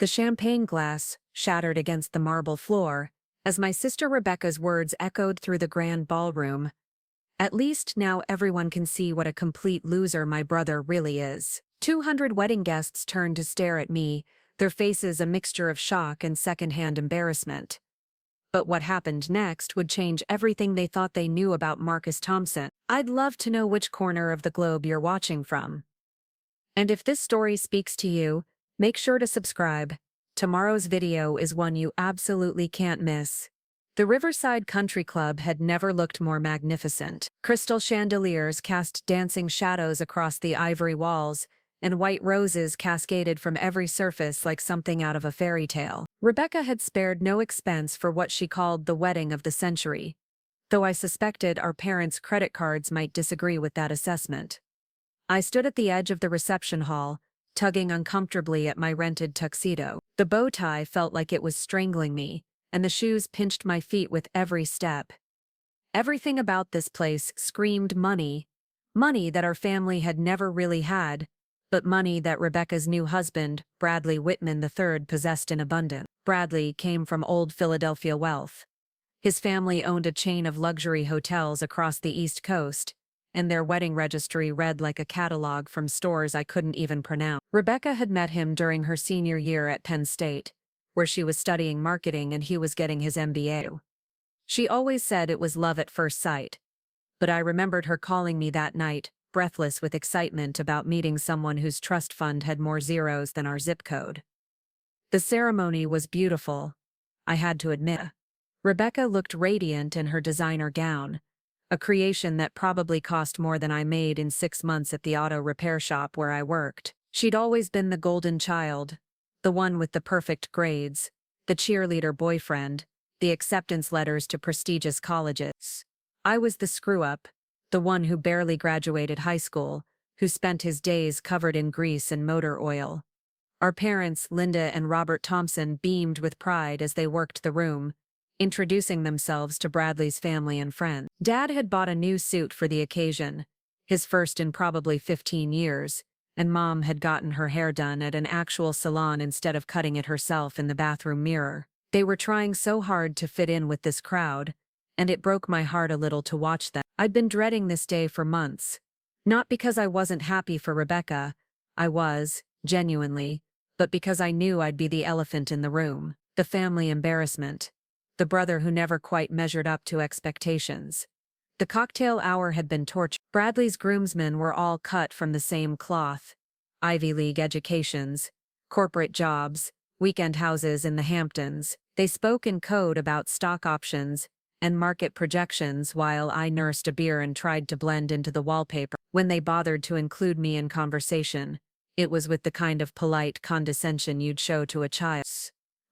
The champagne glass shattered against the marble floor as my sister Rebecca's words echoed through the grand ballroom. At least now everyone can see what a complete loser my brother really is. 200 wedding guests turned to stare at me, their faces a mixture of shock and secondhand embarrassment. But what happened next would change everything they thought they knew about Marcus Thompson. I'd love to know which corner of the globe you're watching from. And if this story speaks to you, make sure to subscribe. Tomorrow's video is one you absolutely can't miss. The Riverside Country Club had never looked more magnificent. Crystal chandeliers cast dancing shadows across the ivory walls, and white roses cascaded from every surface like something out of a fairy tale. Rebecca had spared no expense for what she called the wedding of the century, though I suspected our parents' credit cards might disagree with that assessment. I stood at the edge of the reception hall, tugging uncomfortably at my rented tuxedo. The bow tie felt like it was strangling me, and the shoes pinched my feet with every step. Everything about this place screamed money. Money that our family had never really had, but money that Rebecca's new husband, Bradley Whitman III, possessed in abundance. Bradley came from old Philadelphia wealth. His family owned a chain of luxury hotels across the East Coast, and their wedding registry read like a catalog from stores I couldn't even pronounce. Rebecca had met him during her senior year at Penn State, where she was studying marketing and he was getting his MBA. She always said it was love at first sight, but I remembered her calling me that night, breathless with excitement about meeting someone whose trust fund had more zeros than our zip code. The ceremony was beautiful, I had to admit. Rebecca looked radiant in her designer gown, a creation that probably cost more than I made in 6 months at the auto repair shop where I worked. She'd always been the golden child, the one with the perfect grades, the cheerleader boyfriend, the acceptance letters to prestigious colleges. I was the screw-up, the one who barely graduated high school, who spent his days covered in grease and motor oil. Our parents, Linda and Robert Thompson, beamed with pride as they worked the room, introducing themselves to Bradley's family and friends. Dad had bought a new suit for the occasion, his first in probably 15 years, and Mom had gotten her hair done at an actual salon instead of cutting it herself in the bathroom mirror. They were trying so hard to fit in with this crowd, and it broke my heart a little to watch them. I'd been dreading this day for months. Not because I wasn't happy for Rebecca, I was, genuinely, but because I knew I'd be the elephant in the room, the family embarrassment, the brother who never quite measured up to expectations. The cocktail hour had been torture. Bradley's groomsmen were all cut from the same cloth. Ivy League educations, corporate jobs, weekend houses in the Hamptons. They spoke in code about stock options and market projections while I nursed a beer and tried to blend into the wallpaper. When they bothered to include me in conversation, it was with the kind of polite condescension you'd show to a child.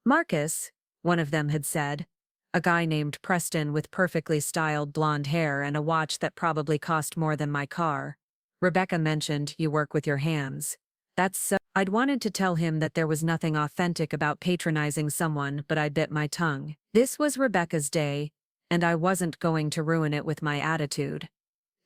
"Marcus," one of them had said, a guy named Preston with perfectly styled blonde hair and a watch that probably cost more than my car. "Rebecca mentioned you work with your hands. That's so—" I'd wanted to tell him that there was nothing authentic about patronizing someone, but I bit my tongue. This was Rebecca's day, and I wasn't going to ruin it with my attitude.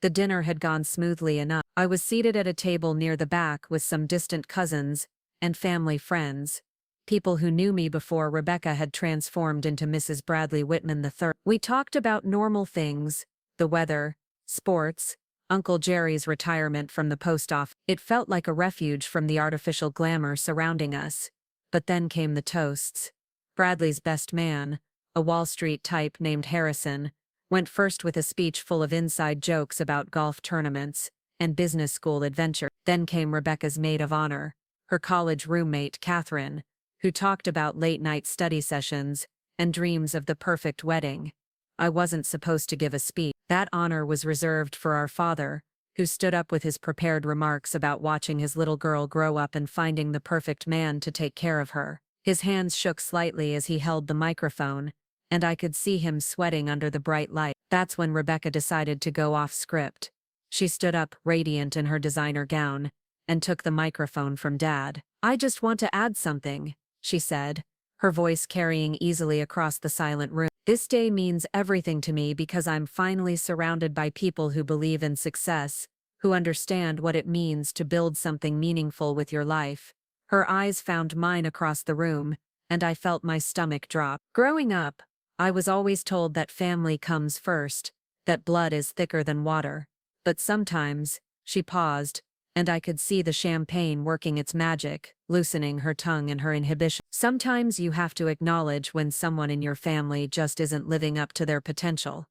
The dinner had gone smoothly enough. I was seated at a table near the back with some distant cousins and family friends, people who knew me before Rebecca had transformed into Mrs. Bradley Whitman III. We talked about normal things, the weather, sports, Uncle Jerry's retirement from the post office. It felt like a refuge from the artificial glamour surrounding us. But then came the toasts. Bradley's best man, a Wall Street type named Harrison, went first with a speech full of inside jokes about golf tournaments and business school adventure. Then came Rebecca's maid of honor, her college roommate, Catherine, who talked about late-night study sessions and dreams of the perfect wedding. I wasn't supposed to give a speech. That honor was reserved for our father, who stood up with his prepared remarks about watching his little girl grow up and finding the perfect man to take care of her. His hands shook slightly as he held the microphone, and I could see him sweating under the bright light. That's when Rebecca decided to go off script. She stood up, radiant in her designer gown, and took the microphone from Dad. "I just want to add something," she said, her voice carrying easily across the silent room. "This day means everything to me because I'm finally surrounded by people who believe in success, who understand what it means to build something meaningful with your life. Her eyes found mine across the room, and I felt my stomach drop. Growing up, I was always told that family comes first, that blood is thicker than water. But sometimes, she paused, and I could see the champagne working its magic, loosening her tongue and her inhibition. Sometimes you have to acknowledge when someone in your family just isn't living up to their potential.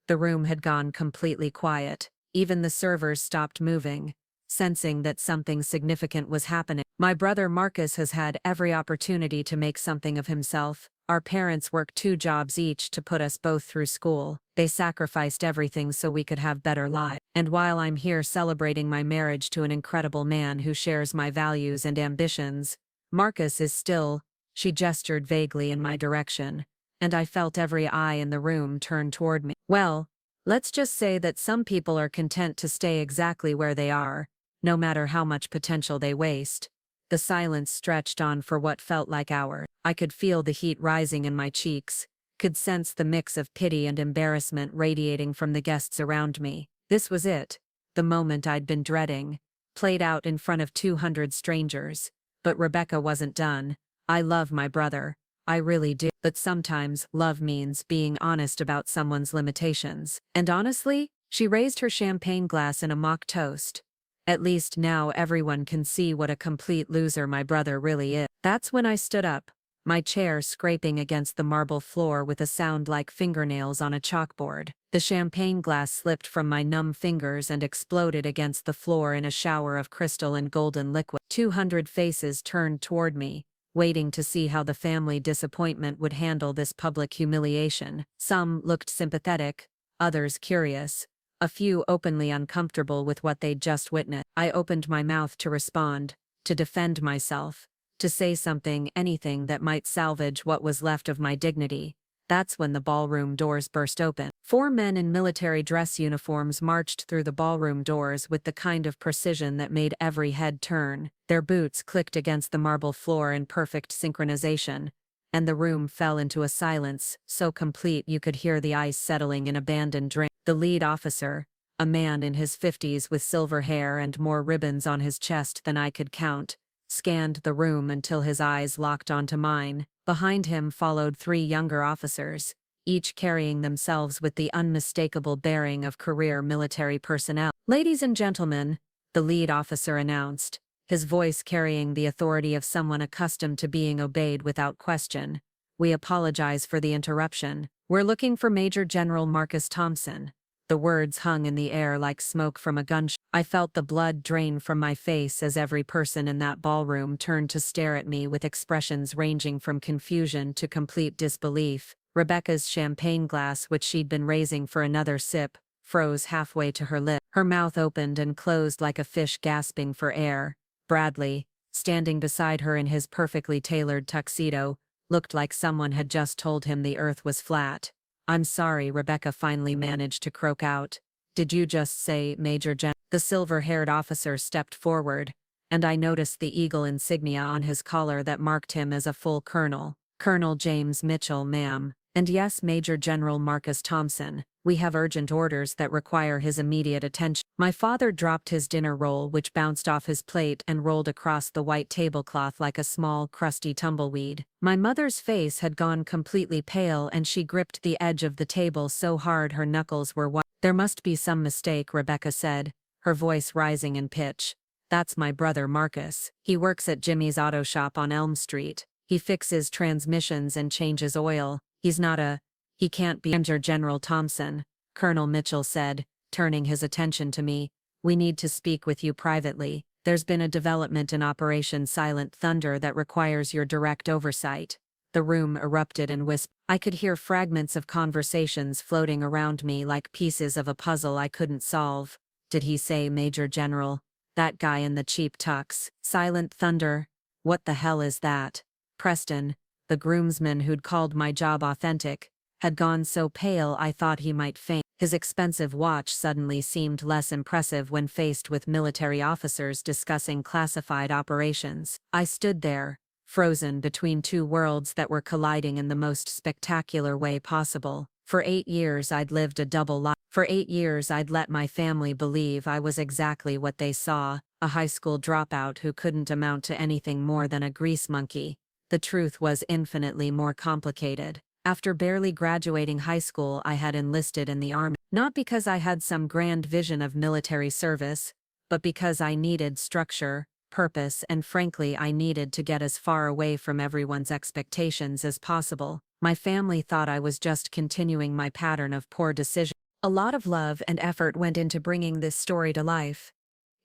The room had gone completely quiet. Even the servers stopped moving, sensing that something significant was happening. My brother Marcus has had every opportunity to make something of himself. Our parents worked 2 jobs each to put us both through school. They sacrificed everything so we could have better lives. And while I'm here celebrating my marriage to an incredible man who shares my values and ambitions, Marcus is still, she gestured vaguely in my direction, and I felt every eye in the room turn toward me. Well, let's just say that some people are content to stay exactly where they are, no matter how much potential they waste. The silence stretched on for what felt like hours. I could feel the heat rising in my cheeks, could sense the mix of pity and embarrassment radiating from the guests around me. This was it, the moment I'd been dreading, played out in front of 200 strangers. But Rebecca wasn't done. I love my brother. I really do. But sometimes, love means being honest about someone's limitations. And honestly, she raised her champagne glass in a mock toast. At least now everyone can see what a complete loser my brother really is. That's when I stood up, my chair scraping against the marble floor with a sound like fingernails on a chalkboard. The champagne glass slipped from my numb fingers and exploded against the floor in a shower of crystal and golden liquid. 200 faces turned toward me, waiting to see how the family disappointment would handle this public humiliation. Some looked sympathetic, others curious, a few openly uncomfortable with what they'd just witnessed. I opened my mouth to respond, to defend myself, to say something, anything that might salvage what was left of my dignity. That's when the ballroom doors burst open. 4 men in military dress uniforms marched through the ballroom doors with the kind of precision that made every head turn. Their boots clicked against the marble floor in perfect synchronization, and the room fell into a silence so complete you could hear the ice settling in abandoned drink. The lead officer, a man in his 50s with silver hair and more ribbons on his chest than I could count, scanned the room until his eyes locked onto mine. Behind him followed 3 younger officers, each carrying themselves with the unmistakable bearing of career military personnel. "Ladies and gentlemen," the lead officer announced, his voice carrying the authority of someone accustomed to being obeyed without question. "We apologize for the interruption. We're looking for Major General Marcus Thompson." The words hung in the air like smoke from a gunshot. I felt the blood drain from my face as every person in that ballroom turned to stare at me with expressions ranging from confusion to complete disbelief. Rebecca's champagne glass, which she'd been raising for another sip, froze halfway to her lip. Her mouth opened and closed like a fish gasping for air. Bradley, standing beside her in his perfectly tailored tuxedo, looked like someone had just told him the earth was flat. "I'm sorry," Rebecca finally managed to croak out. "Did you just say Major Gen?" The silver-haired officer stepped forward, and I noticed the eagle insignia on his collar that marked him as a full colonel. "Colonel James Mitchell, ma'am. And yes, Major General Marcus Thompson. We have urgent orders that require his immediate attention." My father dropped his dinner roll, which bounced off his plate and rolled across the white tablecloth like a small, crusty tumbleweed. My mother's face had gone completely pale and she gripped the edge of the table so hard her knuckles were white. "There must be some mistake," Rebecca said, her voice rising in pitch. "That's my brother Marcus. He works at Jimmy's auto shop on Elm Street. He fixes transmissions and changes oil. He can't be." "Major General Thompson," Colonel Mitchell said, turning his attention to me, "we need to speak with you privately. There's been a development in Operation Silent Thunder that requires your direct oversight." The room erupted in whisper. I could hear fragments of conversations floating around me like pieces of a puzzle I couldn't solve. Did he say Major General? That guy in the cheap tux. Silent Thunder? What the hell is that? Preston, the groomsman who'd called my job authentic, had gone so pale I thought he might faint. His expensive watch suddenly seemed less impressive when faced with military officers discussing classified operations. I stood there, frozen between 2 worlds that were colliding in the most spectacular way possible. For 8 years I'd lived a double life. For 8 years I'd let my family believe I was exactly what they saw, a high school dropout who couldn't amount to anything more than a grease monkey. The truth was infinitely more complicated. After barely graduating high school, I had enlisted in the army, not because I had some grand vision of military service, but because I needed structure, purpose, and frankly, I needed to get as far away from everyone's expectations as possible. My family thought I was just continuing my pattern of poor decisions. A lot of love and effort went into bringing this story to life.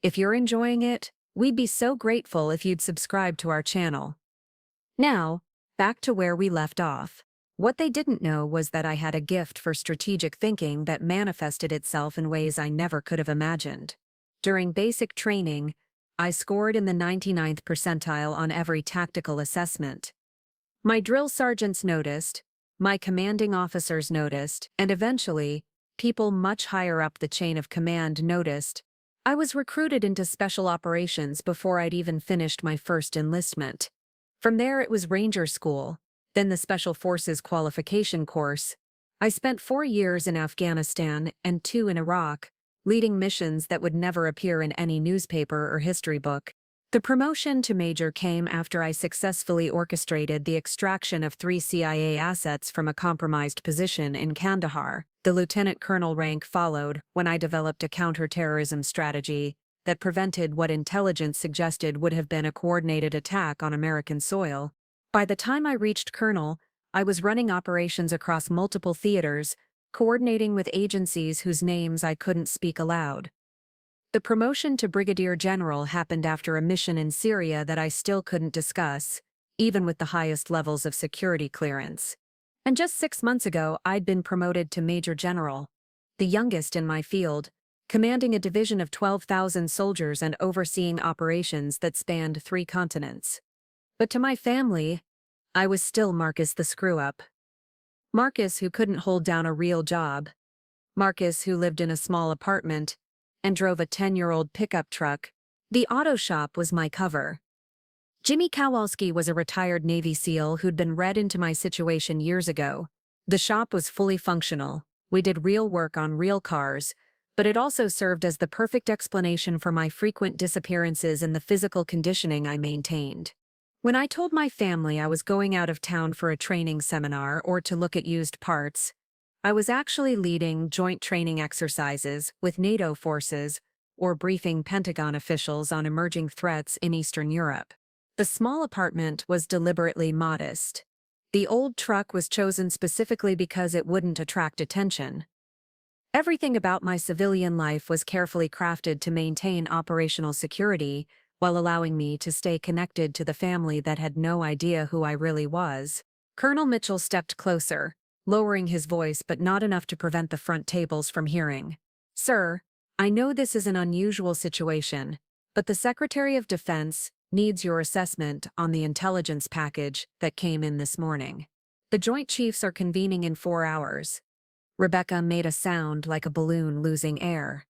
If you're enjoying it, we'd be so grateful if you'd subscribe to our channel. Now, back to where we left off. What they didn't know was that I had a gift for strategic thinking that manifested itself in ways I never could have imagined. During basic training, I scored in the 99th percentile on every tactical assessment. My drill sergeants noticed, my commanding officers noticed, and eventually, people much higher up the chain of command noticed. I was recruited into special operations before I'd even finished my first enlistment. From there it was Ranger School, then the Special Forces Qualification Course. I spent 4 years in Afghanistan and 2 in Iraq, leading missions that would never appear in any newspaper or history book. The promotion to major came after I successfully orchestrated the extraction of 3 CIA assets from a compromised position in Kandahar. The lieutenant colonel rank followed when I developed a counterterrorism strategy that prevented what intelligence suggested would have been a coordinated attack on American soil. By the time I reached colonel, I was running operations across multiple theaters, coordinating with agencies whose names I couldn't speak aloud. The promotion to brigadier general happened after a mission in Syria that I still couldn't discuss, even with the highest levels of security clearance. And just 6 months ago, I'd been promoted to major general, the youngest in my field, commanding a division of 12,000 soldiers and overseeing operations that spanned 3 continents. But to my family, I was still Marcus the screw-up. Marcus who couldn't hold down a real job. Marcus who lived in a small apartment and drove a 10-year-old pickup truck. The auto shop was my cover. Jimmy Kowalski was a retired Navy SEAL who'd been read into my situation years ago. The shop was fully functional. We did real work on real cars, but it also served as the perfect explanation for my frequent disappearances and the physical conditioning I maintained. When I told my family I was going out of town for a training seminar or to look at used parts, I was actually leading joint training exercises with NATO forces or briefing Pentagon officials on emerging threats in Eastern Europe. The small apartment was deliberately modest. The old truck was chosen specifically because it wouldn't attract attention. Everything about my civilian life was carefully crafted to maintain operational security while allowing me to stay connected to the family that had no idea who I really was. Colonel Mitchell stepped closer, lowering his voice but not enough to prevent the front tables from hearing. "Sir, I know this is an unusual situation, but the Secretary of Defense needs your assessment on the intelligence package that came in this morning. The Joint Chiefs are convening in 4 hours." Rebecca made a sound like a balloon losing air.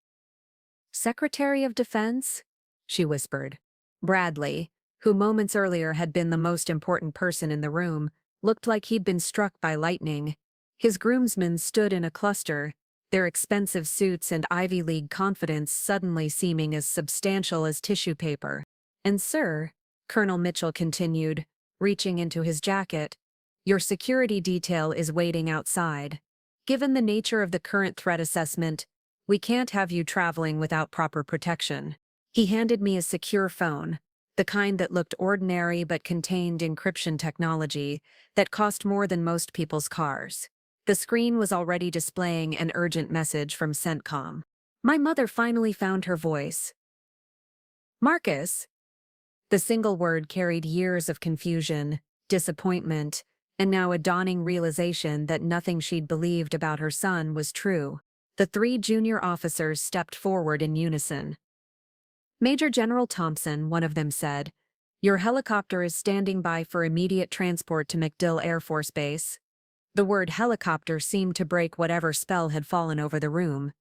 "Secretary of Defense?" she whispered. Bradley, who moments earlier had been the most important person in the room, looked like he'd been struck by lightning. His groomsmen stood in a cluster, their expensive suits and Ivy League confidence suddenly seeming as substantial as tissue paper. "And sir," Colonel Mitchell continued, reaching into his jacket, "your security detail is waiting outside. Given the nature of the current threat assessment, we can't have you traveling without proper protection." He handed me a secure phone, the kind that looked ordinary but contained encryption technology that cost more than most people's cars. The screen was already displaying an urgent message from CENTCOM. My mother finally found her voice. "Marcus." The single word carried years of confusion, disappointment, and now a dawning realization that nothing she'd believed about her son was true. The 3 junior officers stepped forward in unison. "Major General Thompson," one of them said, "your helicopter is standing by for immediate transport to MacDill Air Force Base." The word helicopter seemed to break whatever spell had fallen over the room.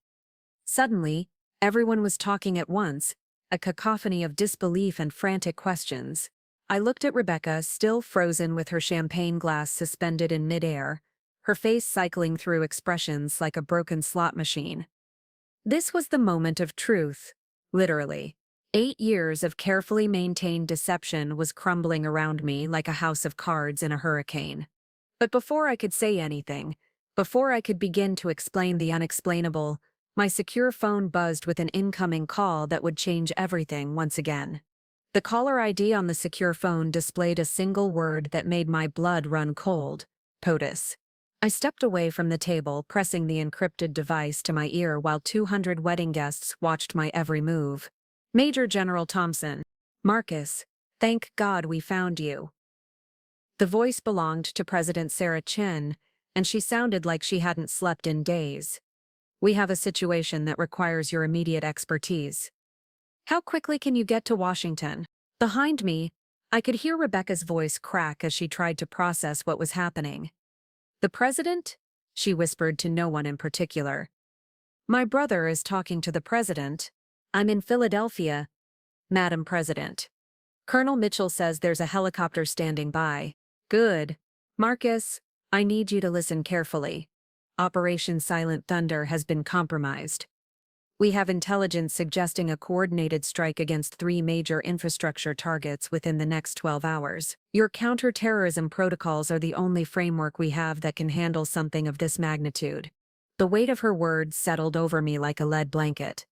Suddenly, everyone was talking at once, a cacophony of disbelief and frantic questions. I looked at Rebecca, still frozen with her champagne glass suspended in midair, her face cycling through expressions like a broken slot machine. This was the moment of truth, literally. 8 years of carefully maintained deception was crumbling around me like a house of cards in a hurricane. But before I could say anything, before I could begin to explain the unexplainable, my secure phone buzzed with an incoming call that would change everything once again. The caller ID on the secure phone displayed a single word that made my blood run cold: POTUS. I stepped away from the table, pressing the encrypted device to my ear while 200 wedding guests watched my every move. Major General Thompson. Marcus, thank God we found you. The voice belonged to President Sarah Chen, and she sounded like she hadn't slept in days. We have a situation that requires your immediate expertise. How quickly can you get to Washington? Behind me, I could hear Rebecca's voice crack as she tried to process what was happening. The president? She whispered to no one in particular. My brother is talking to the president. I'm in Philadelphia, Madam President. Colonel Mitchell says there's a helicopter standing by. Good. Marcus, I need you to listen carefully. Operation Silent Thunder has been compromised. We have intelligence suggesting a coordinated strike against 3 major infrastructure targets within the next 12 hours. Your counterterrorism protocols are the only framework we have that can handle something of this magnitude. The weight of her words settled over me like a lead blanket.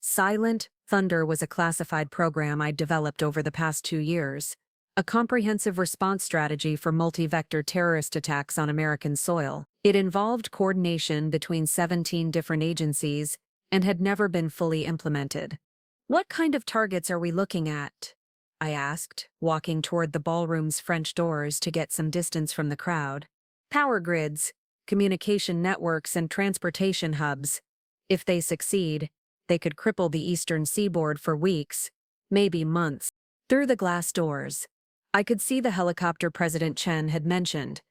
Silent Thunder was a classified program I'd developed over the past 2 years, a comprehensive response strategy for multi-vector terrorist attacks on American soil. It involved coordination between 17 different agencies and had never been fully implemented. What kind of targets are we looking at? I asked, walking toward the ballroom's French doors to get some distance from the crowd. Power grids, communication networks, and transportation hubs. If they succeed, they could cripple the eastern seaboard for weeks, maybe months. Through the glass doors, I could see the helicopter President Chen had mentioned.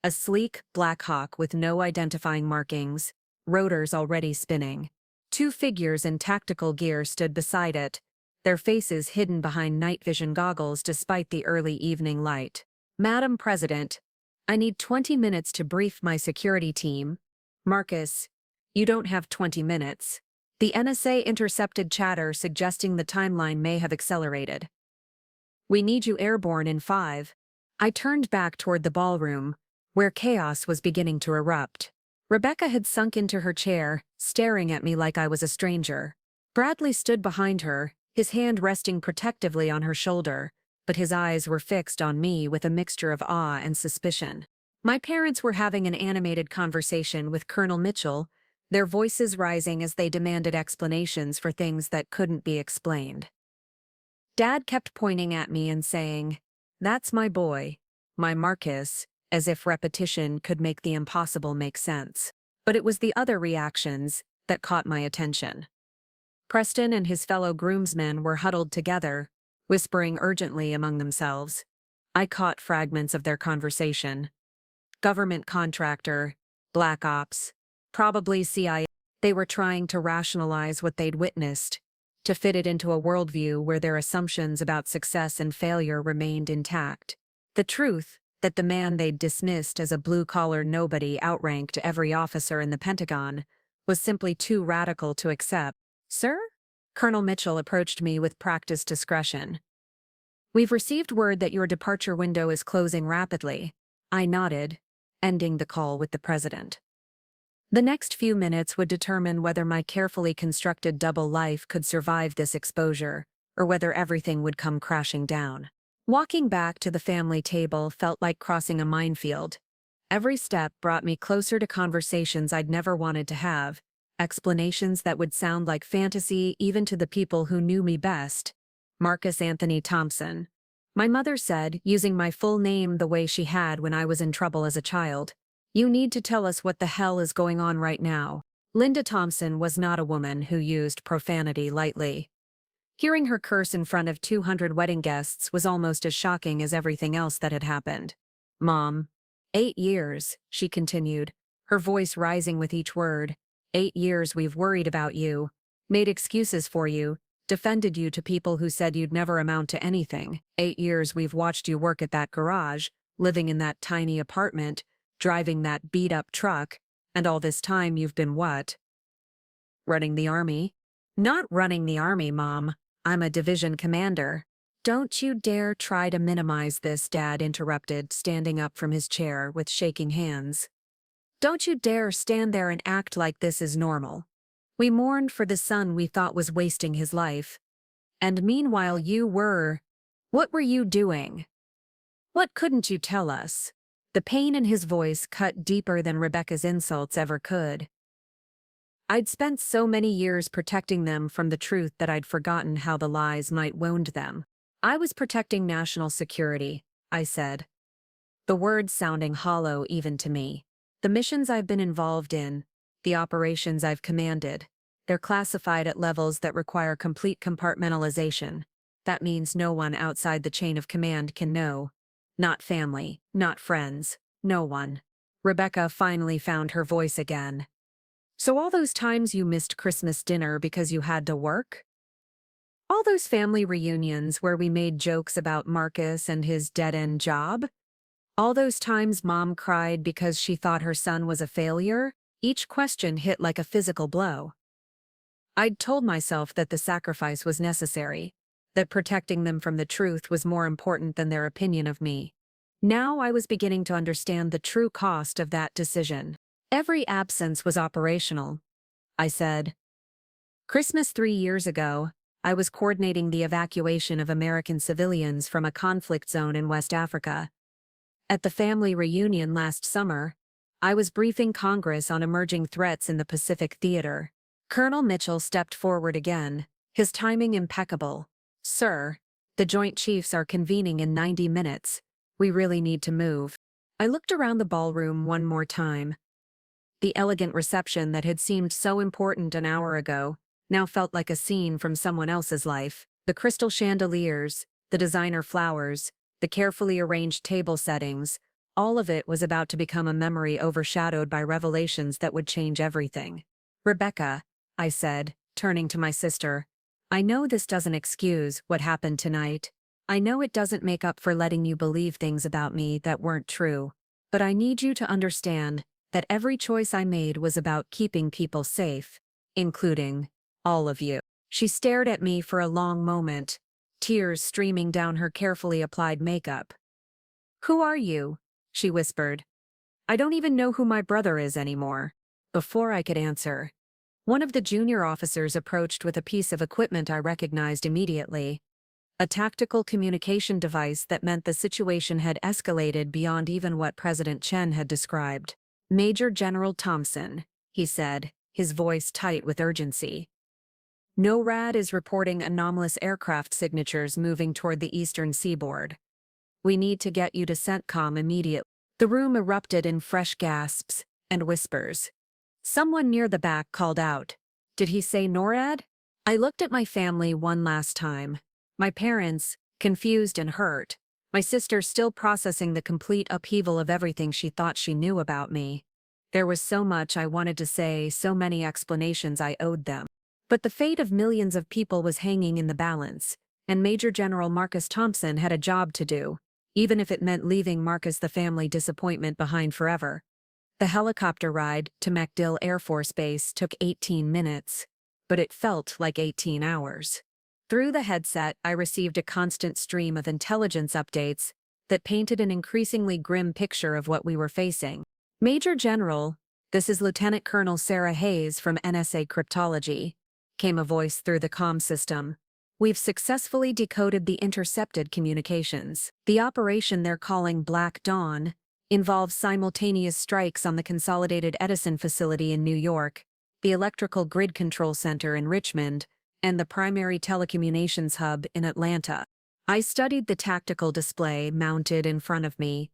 A sleek Black Hawk with no identifying markings, rotors already spinning. 2 figures in tactical gear stood beside it, their faces hidden behind night vision goggles despite the early evening light. Madam President, I need 20 minutes to brief my security team. Marcus, you don't have 20 minutes. The NSA intercepted chatter suggesting the timeline may have accelerated. We need you airborne in 5. I turned back toward the ballroom, where chaos was beginning to erupt. Rebecca had sunk into her chair, staring at me like I was a stranger. Bradley stood behind her, his hand resting protectively on her shoulder, but his eyes were fixed on me with a mixture of awe and suspicion. My parents were having an animated conversation with Colonel Mitchell, their voices rising as they demanded explanations for things that couldn't be explained. Dad kept pointing at me and saying, "That's my boy, my Marcus," as if repetition could make the impossible make sense. But it was the other reactions that caught my attention. Preston and his fellow groomsmen were huddled together, whispering urgently among themselves. I caught fragments of their conversation. Government contractor, black ops, probably CIA. They were trying to rationalize what they'd witnessed, to fit it into a worldview where their assumptions about success and failure remained intact. The truth, that the man they'd dismissed as a blue-collar nobody outranked every officer in the Pentagon, was simply too radical to accept. Sir? Colonel Mitchell approached me with practiced discretion. We've received word that your departure window is closing rapidly. I nodded, ending the call with the president. The next few minutes would determine whether my carefully constructed double life could survive this exposure, or whether everything would come crashing down. Walking back to the family table felt like crossing a minefield. Every step brought me closer to conversations I'd never wanted to have, explanations that would sound like fantasy even to the people who knew me best. Marcus Anthony Thompson. My mother said, using my full name the way she had when I was in trouble as a child. You need to tell us what the hell is going on right now. Linda Thompson was not a woman who used profanity lightly. Hearing her curse in front of 200 wedding guests was almost as shocking as everything else that had happened. Mom. 8 years, she continued, her voice rising with each word. 8 years we've worried about you, made excuses for you, defended you to people who said you'd never amount to anything. 8 years we've watched you work at that garage, living in that tiny apartment, driving that beat-up truck, and all this time you've been what? Running the army? Not running the army, Mom. I'm a division commander. Don't you dare try to minimize this, Dad interrupted, standing up from his chair with shaking hands. Don't you dare stand there and act like this is normal. We mourned for the son we thought was wasting his life. And meanwhile what were you doing? What couldn't you tell us? The pain in his voice cut deeper than Rebecca's insults ever could. I'd spent so many years protecting them from the truth that I'd forgotten how the lies might wound them. I was protecting national security, I said. The words sounding hollow even to me. The missions I've been involved in, the operations I've commanded, they're classified at levels that require complete compartmentalization. That means no one outside the chain of command can know. Not family, not friends, no one. Rebecca finally found her voice again. So all those times you missed Christmas dinner because you had to work? All those family reunions where we made jokes about Marcus and his dead-end job? All those times Mom cried because she thought her son was a failure? Each question hit like a physical blow. I'd told myself that the sacrifice was necessary, that protecting them from the truth was more important than their opinion of me. Now I was beginning to understand the true cost of that decision. Every absence was operational, I said. Christmas 3 years ago, I was coordinating the evacuation of American civilians from a conflict zone in West Africa. At the family reunion last summer, I was briefing Congress on emerging threats in the Pacific Theater. Colonel Mitchell stepped forward again, his timing impeccable. Sir, the Joint Chiefs are convening in 90 minutes. We really need to move. I looked around the ballroom one more time. The elegant reception that had seemed so important an hour ago now felt like a scene from someone else's life. The crystal chandeliers, the designer flowers, the carefully arranged table settings, all of it was about to become a memory overshadowed by revelations that would change everything. Rebecca, I said, turning to my sister, I know this doesn't excuse what happened tonight. I know it doesn't make up for letting you believe things about me that weren't true. But I need you to understand that every choice I made was about keeping people safe, including all of you. She stared at me for a long moment, tears streaming down her carefully applied makeup. Who are you? She whispered. I don't even know who my brother is anymore. Before I could answer, one of the junior officers approached with a piece of equipment I recognized immediately. A tactical communication device that meant the situation had escalated beyond even what President Chen had described. Major General Thompson, he said, his voice tight with urgency. NORAD is reporting anomalous aircraft signatures moving toward the eastern seaboard. We need to get you to CENTCOM immediately. The room erupted in fresh gasps and whispers. Someone near the back called out. Did he say NORAD? I looked at my family one last time. My parents, confused and hurt. My sister still processing the complete upheaval of everything she thought she knew about me. There was so much I wanted to say, so many explanations I owed them. But the fate of millions of people was hanging in the balance, and Major General Marcus Thompson had a job to do, even if it meant leaving Marcus the family disappointment behind forever. The helicopter ride to MacDill Air Force Base took 18 minutes, but it felt like 18 hours. Through the headset, I received a constant stream of intelligence updates that painted an increasingly grim picture of what we were facing. Major General, this is Lieutenant Colonel Sarah Hayes from NSA Cryptology, came a voice through the comm system. We've successfully decoded the intercepted communications. The operation they're calling Black Dawn involves simultaneous strikes on the Consolidated Edison facility in New York, the Electrical Grid Control Center in Richmond, and the primary telecommunications hub in Atlanta. I studied the tactical display mounted in front of me,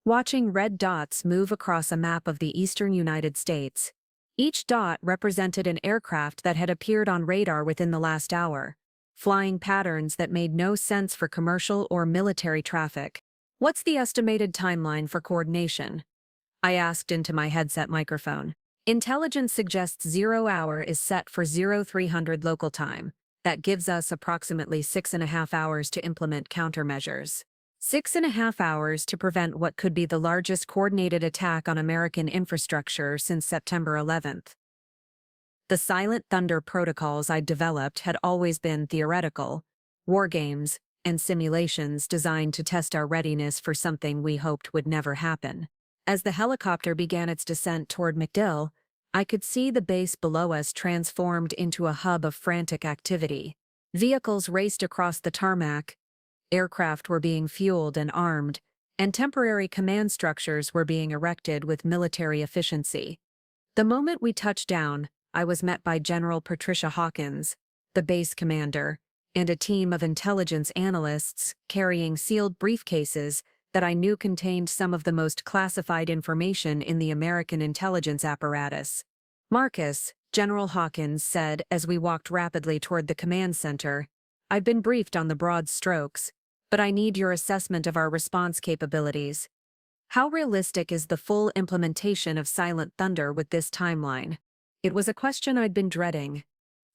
watching red dots move across a map of the eastern United States. Each dot represented an aircraft that had appeared on radar within the last hour, flying patterns that made no sense for commercial or military traffic. What's the estimated timeline for coordination? I asked into my headset microphone. Intelligence suggests 0 hour is set for 0300 local time. That gives us approximately 6.5 hours to implement countermeasures. 6.5 hours to prevent what could be the largest coordinated attack on American infrastructure since September 11th. The Silent Thunder protocols I'd developed had always been theoretical, war games, and simulations designed to test our readiness for something we hoped would never happen. As the helicopter began its descent toward MacDill, I could see the base below us transformed into a hub of frantic activity. Vehicles raced across the tarmac, aircraft were being fueled and armed, and temporary command structures were being erected with military efficiency. The moment we touched down, I was met by General Patricia Hawkins, the base commander, and a team of intelligence analysts carrying sealed briefcases that I knew contained some of the most classified information in the American intelligence apparatus. "Marcus," General Hawkins said as we walked rapidly toward the command center, "I've been briefed on the broad strokes, but I need your assessment of our response capabilities. How realistic is the full implementation of Silent Thunder with this timeline?" It was a question I'd been dreading.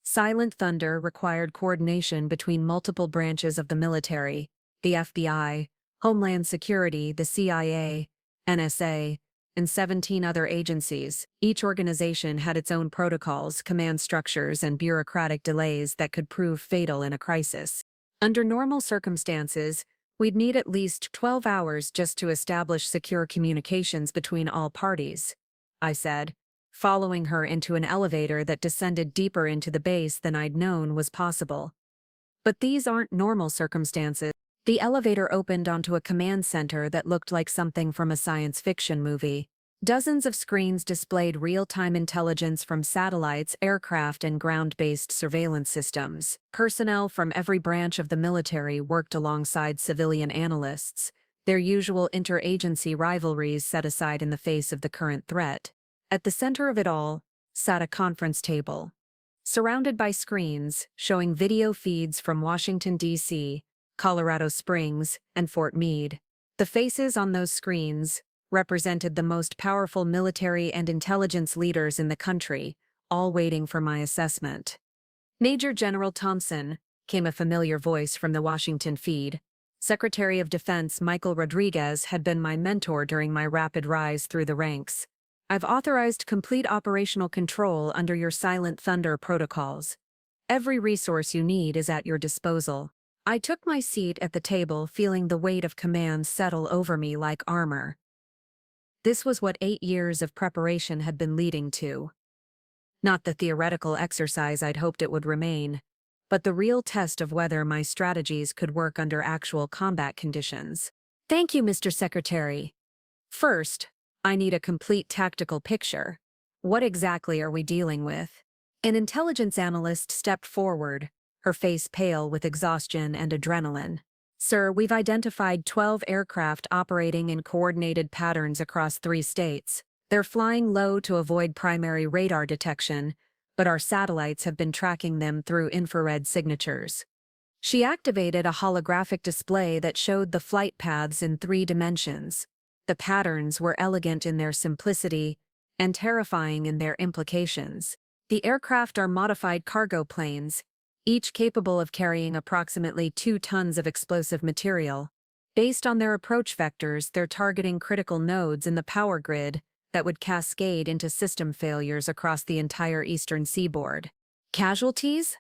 Silent Thunder required coordination between multiple branches of the military, the FBI, Homeland Security, the CIA, NSA, and 17 other agencies. Each organization had its own protocols, command structures, and bureaucratic delays that could prove fatal in a crisis. Under normal circumstances, we'd need at least 12 hours just to establish secure communications between all parties, I said, following her into an elevator that descended deeper into the base than I'd known was possible. But these aren't normal circumstances. The elevator opened onto a command center that looked like something from a science fiction movie. Dozens of screens displayed real-time intelligence from satellites, aircraft, and ground-based surveillance systems. Personnel from every branch of the military worked alongside civilian analysts, their usual interagency rivalries set aside in the face of the current threat. At the center of it all sat a conference table, surrounded by screens showing video feeds from Washington, D.C., Colorado Springs, and Fort Meade. The faces on those screens represented the most powerful military and intelligence leaders in the country, all waiting for my assessment. "Major General Thompson," came a familiar voice from the Washington feed. Secretary of Defense Michael Rodriguez had been my mentor during my rapid rise through the ranks. "I've authorized complete operational control under your Silent Thunder protocols. Every resource you need is at your disposal." I took my seat at the table, feeling the weight of command settle over me like armor. This was what 8 years of preparation had been leading to. Not the theoretical exercise I'd hoped it would remain, but the real test of whether my strategies could work under actual combat conditions. "Thank you, Mr. Secretary. First, I need a complete tactical picture. What exactly are we dealing with?" An intelligence analyst stepped forward, her face pale with exhaustion and adrenaline. "Sir, we've identified 12 aircraft operating in coordinated patterns across 3 states. They're flying low to avoid primary radar detection, but our satellites have been tracking them through infrared signatures." She activated a holographic display that showed the flight paths in 3 dimensions. The patterns were elegant in their simplicity and terrifying in their implications. The aircraft are modified cargo planes, each capable of carrying approximately 2 tons of explosive material. Based on their approach vectors, they're targeting critical nodes in the power grid that would cascade into system failures across the entire eastern seaboard. "Casualties?"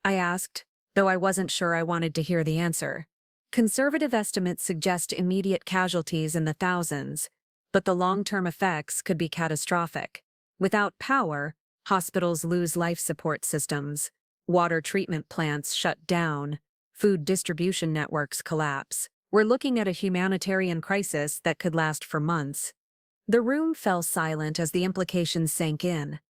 I asked, though I wasn't sure I wanted to hear the answer. "Conservative estimates suggest immediate casualties in the thousands, but the long-term effects could be catastrophic. Without power, hospitals lose life support systems, water treatment plants shut down, food distribution networks collapse. We're looking at a humanitarian crisis that could last for months." The room fell silent as the implications sank in.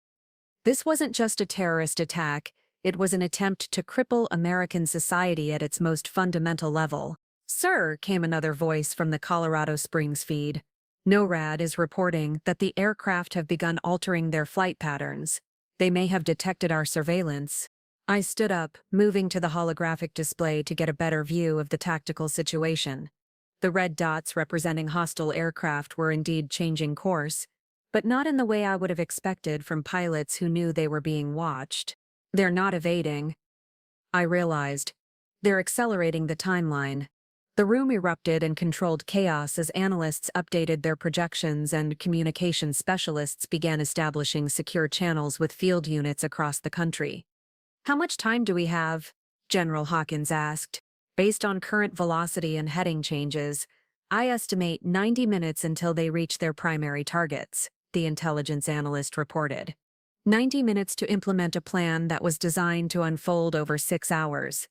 This wasn't just a terrorist attack, it was an attempt to cripple American society at its most fundamental level. "Sir," came another voice from the Colorado Springs feed. "NORAD is reporting that the aircraft have begun altering their flight patterns. They may have detected our surveillance." I stood up, moving to the holographic display to get a better view of the tactical situation. The red dots representing hostile aircraft were indeed changing course, but not in the way I would have expected from pilots who knew they were being watched. "They're not evading," I realized. "They're accelerating the timeline." The room erupted in controlled chaos as analysts updated their projections and communication specialists began establishing secure channels with field units across the country. "How much time do we have?" General Hawkins asked. "Based on current velocity and heading changes, I estimate 90 minutes until they reach their primary targets," the intelligence analyst reported. 90 minutes to implement a plan that was designed to unfold over 6 hours.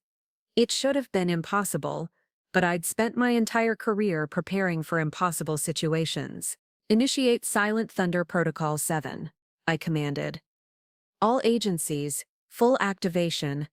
It should have been impossible, but I'd spent my entire career preparing for impossible situations. "Initiate Silent Thunder Protocol 7, I commanded. "All agencies, full activation.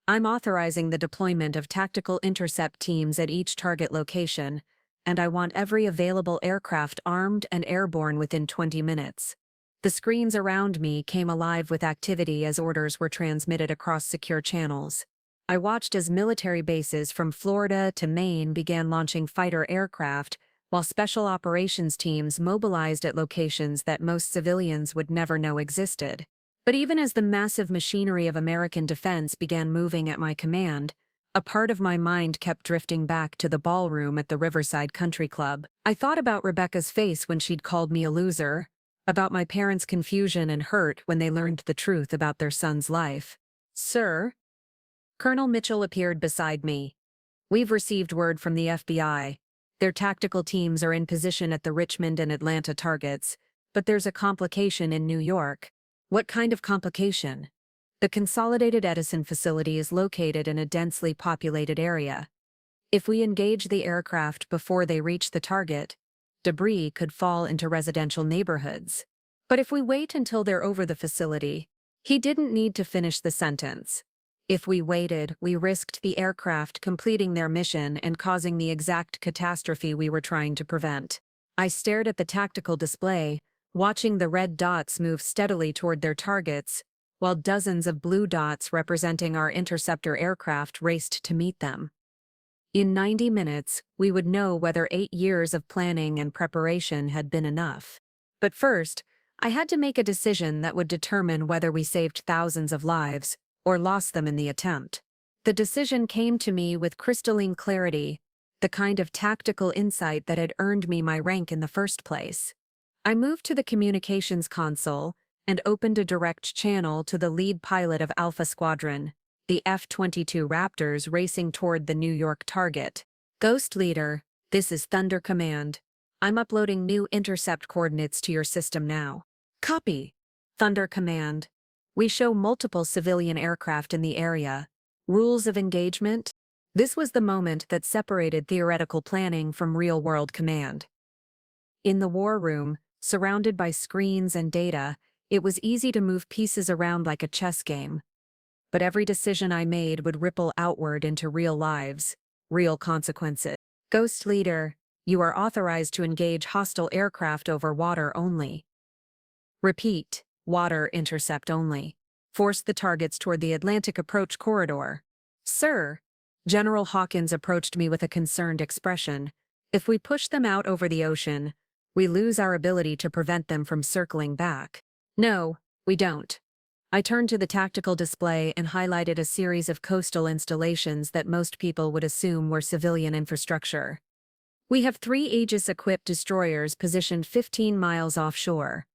I'm authorizing the deployment of tactical intercept teams at each target location, and I want every available aircraft armed and airborne within 20 minutes. The screens around me came alive with activity as orders were transmitted across secure channels. I watched as military bases from Florida to Maine began launching fighter aircraft, while special operations teams mobilized at locations that most civilians would never know existed. But even as the massive machinery of American defense began moving at my command, a part of my mind kept drifting back to the ballroom at the Riverside Country Club. I thought about Rebecca's face when she'd called me a loser, about my parents' confusion and hurt when they learned the truth about their son's life. "Sir?" Colonel Mitchell appeared beside me. "We've received word from the FBI. Their tactical teams are in position at the Richmond and Atlanta targets, but there's a complication in New York." "What kind of complication?" "The Consolidated Edison facility is located in a densely populated area. If we engage the aircraft before they reach the target, debris could fall into residential neighborhoods. But if we wait until they're over the facility..." He didn't need to finish the sentence. "If we waited, we risked the aircraft completing their mission and causing the exact catastrophe we were trying to prevent." I stared at the tactical display, watching the red dots move steadily toward their targets, while dozens of blue dots representing our interceptor aircraft raced to meet them. In 90 minutes, we would know whether 8 years of planning and preparation had been enough. But first, I had to make a decision that would determine whether we saved thousands of lives or lost them in the attempt. The decision came to me with crystalline clarity, the kind of tactical insight that had earned me my rank in the first place. I moved to the communications console and opened a direct channel to the lead pilot of Alpha Squadron, the F-22 Raptors racing toward the New York target. "Ghost Leader, this is Thunder Command. I'm uploading new intercept coordinates to your system now." "Copy." "Thunder Command. We show multiple civilian aircraft in the area. Rules of engagement?" This was the moment that separated theoretical planning from real-world command. In the war room, surrounded by screens and data, it was easy to move pieces around like a chess game. But every decision I made would ripple outward into real lives, real consequences. "Ghost Leader, you are authorized to engage hostile aircraft over water only. Repeat, water intercept only. Force the targets toward the Atlantic approach corridor." "Sir," General Hawkins approached me with a concerned expression, "if we push them out over the ocean, we lose our ability to prevent them from circling back." "No, we don't." I turned to the tactical display and highlighted a series of coastal installations that most people would assume were civilian infrastructure. "We have 3 Aegis-equipped destroyers positioned 15 miles offshore.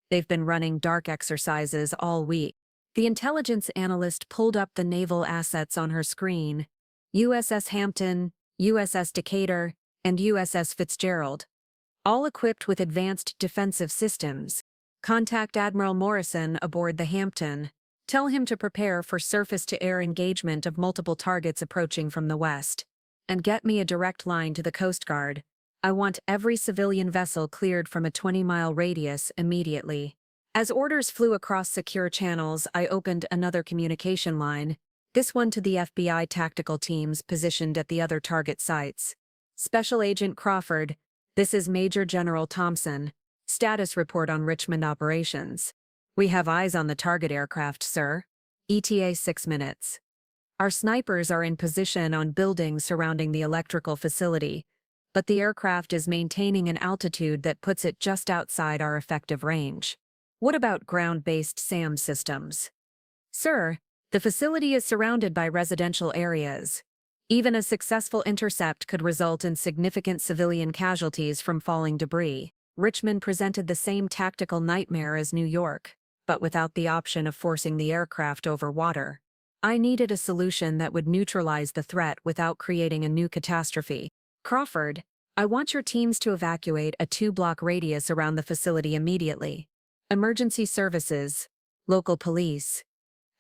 They've been running dark exercises all week." The intelligence analyst pulled up the naval assets on her screen: USS Hampton, USS Decatur, and USS Fitzgerald. All equipped with advanced defensive systems. "Contact Admiral Morrison aboard the Hampton. Tell him to prepare for surface-to-air engagement of multiple targets approaching from the west. And get me a direct line to the Coast Guard. I want every civilian vessel cleared from a 20-mile radius immediately." As orders flew across secure channels, I opened another communication line, this one to the FBI tactical teams positioned at the other target sites. "Special Agent Crawford, this is Major General Thompson. Status report on Richmond operations." "We have eyes on the target aircraft, sir. ETA 6 minutes. Our snipers are in position on buildings surrounding the electrical facility, but the aircraft is maintaining an altitude that puts it just outside our effective range." "What about ground-based SAM systems?" "Sir, the facility is surrounded by residential areas. Even a successful intercept could result in significant civilian casualties from falling debris. Richmond presented the same tactical nightmare as New York, but without the option of forcing the aircraft over water. I needed a solution that would neutralize the threat without creating a new catastrophe. Crawford, I want your teams to evacuate a 2-block radius around the facility immediately. Emergency services, local police,